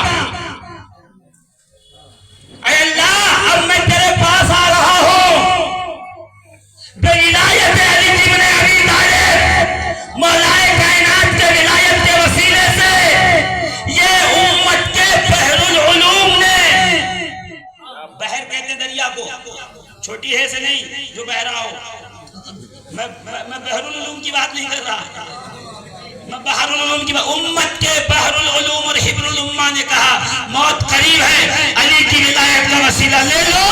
Speaker 3: ऐ अल्लाह अब मैं तेरे पास आ रहा हूँ बेविलायत अली इब्न अबी तालिब, मौलाए कायनात के विलायत के वसीले से ये उम्मत के बहरुल उलूम ने, बहर कहते दरिया को, छोटी है से नहीं जो बह रहा हो, मैं बहरुल उलूम की बात नहीं कर रहा, मैं बहरुल उलूम की बात। उम्मत के बहरुल उलूम और हिब्रुल उम्मा ने कहा मौत करीब है, अली की विलायत का वसीला ले लो,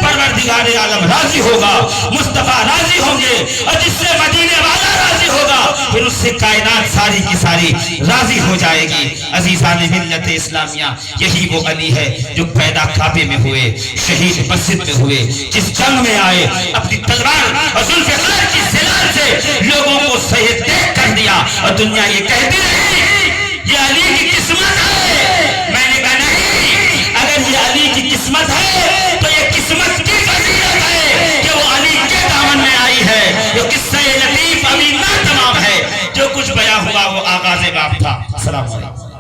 Speaker 3: परवरदिगार आलम राजी होगा, मुस्तफा राजी होंगे, और जिससे मदीने वाला राजी होगा फिर उससे कायनात सारी की सारी राजी हो जाएगी। अजीजान मिल्लत इस्लामिया, यही वो अली है जो पैदा काबे में हुए, शहीद मस्जिद में हुए, जिस जंग में आए अपनी तलवार और जुल्फ़िकार की सिलार से लोगों को शहीद कर दिया, और दुनिया ये कहती रही ये अली की किस्मत है। मैंने कहा नहीं, अगर ये अली की किस्मत है तो ये किस्मत की फजीलत है कि वो अली के दामन में आई है। जो किस्सा लतीफ अभी ना तमाम है, जो कुछ बयां हुआ वो आगाज़ बाप था। अस्सलाम वालेकुम।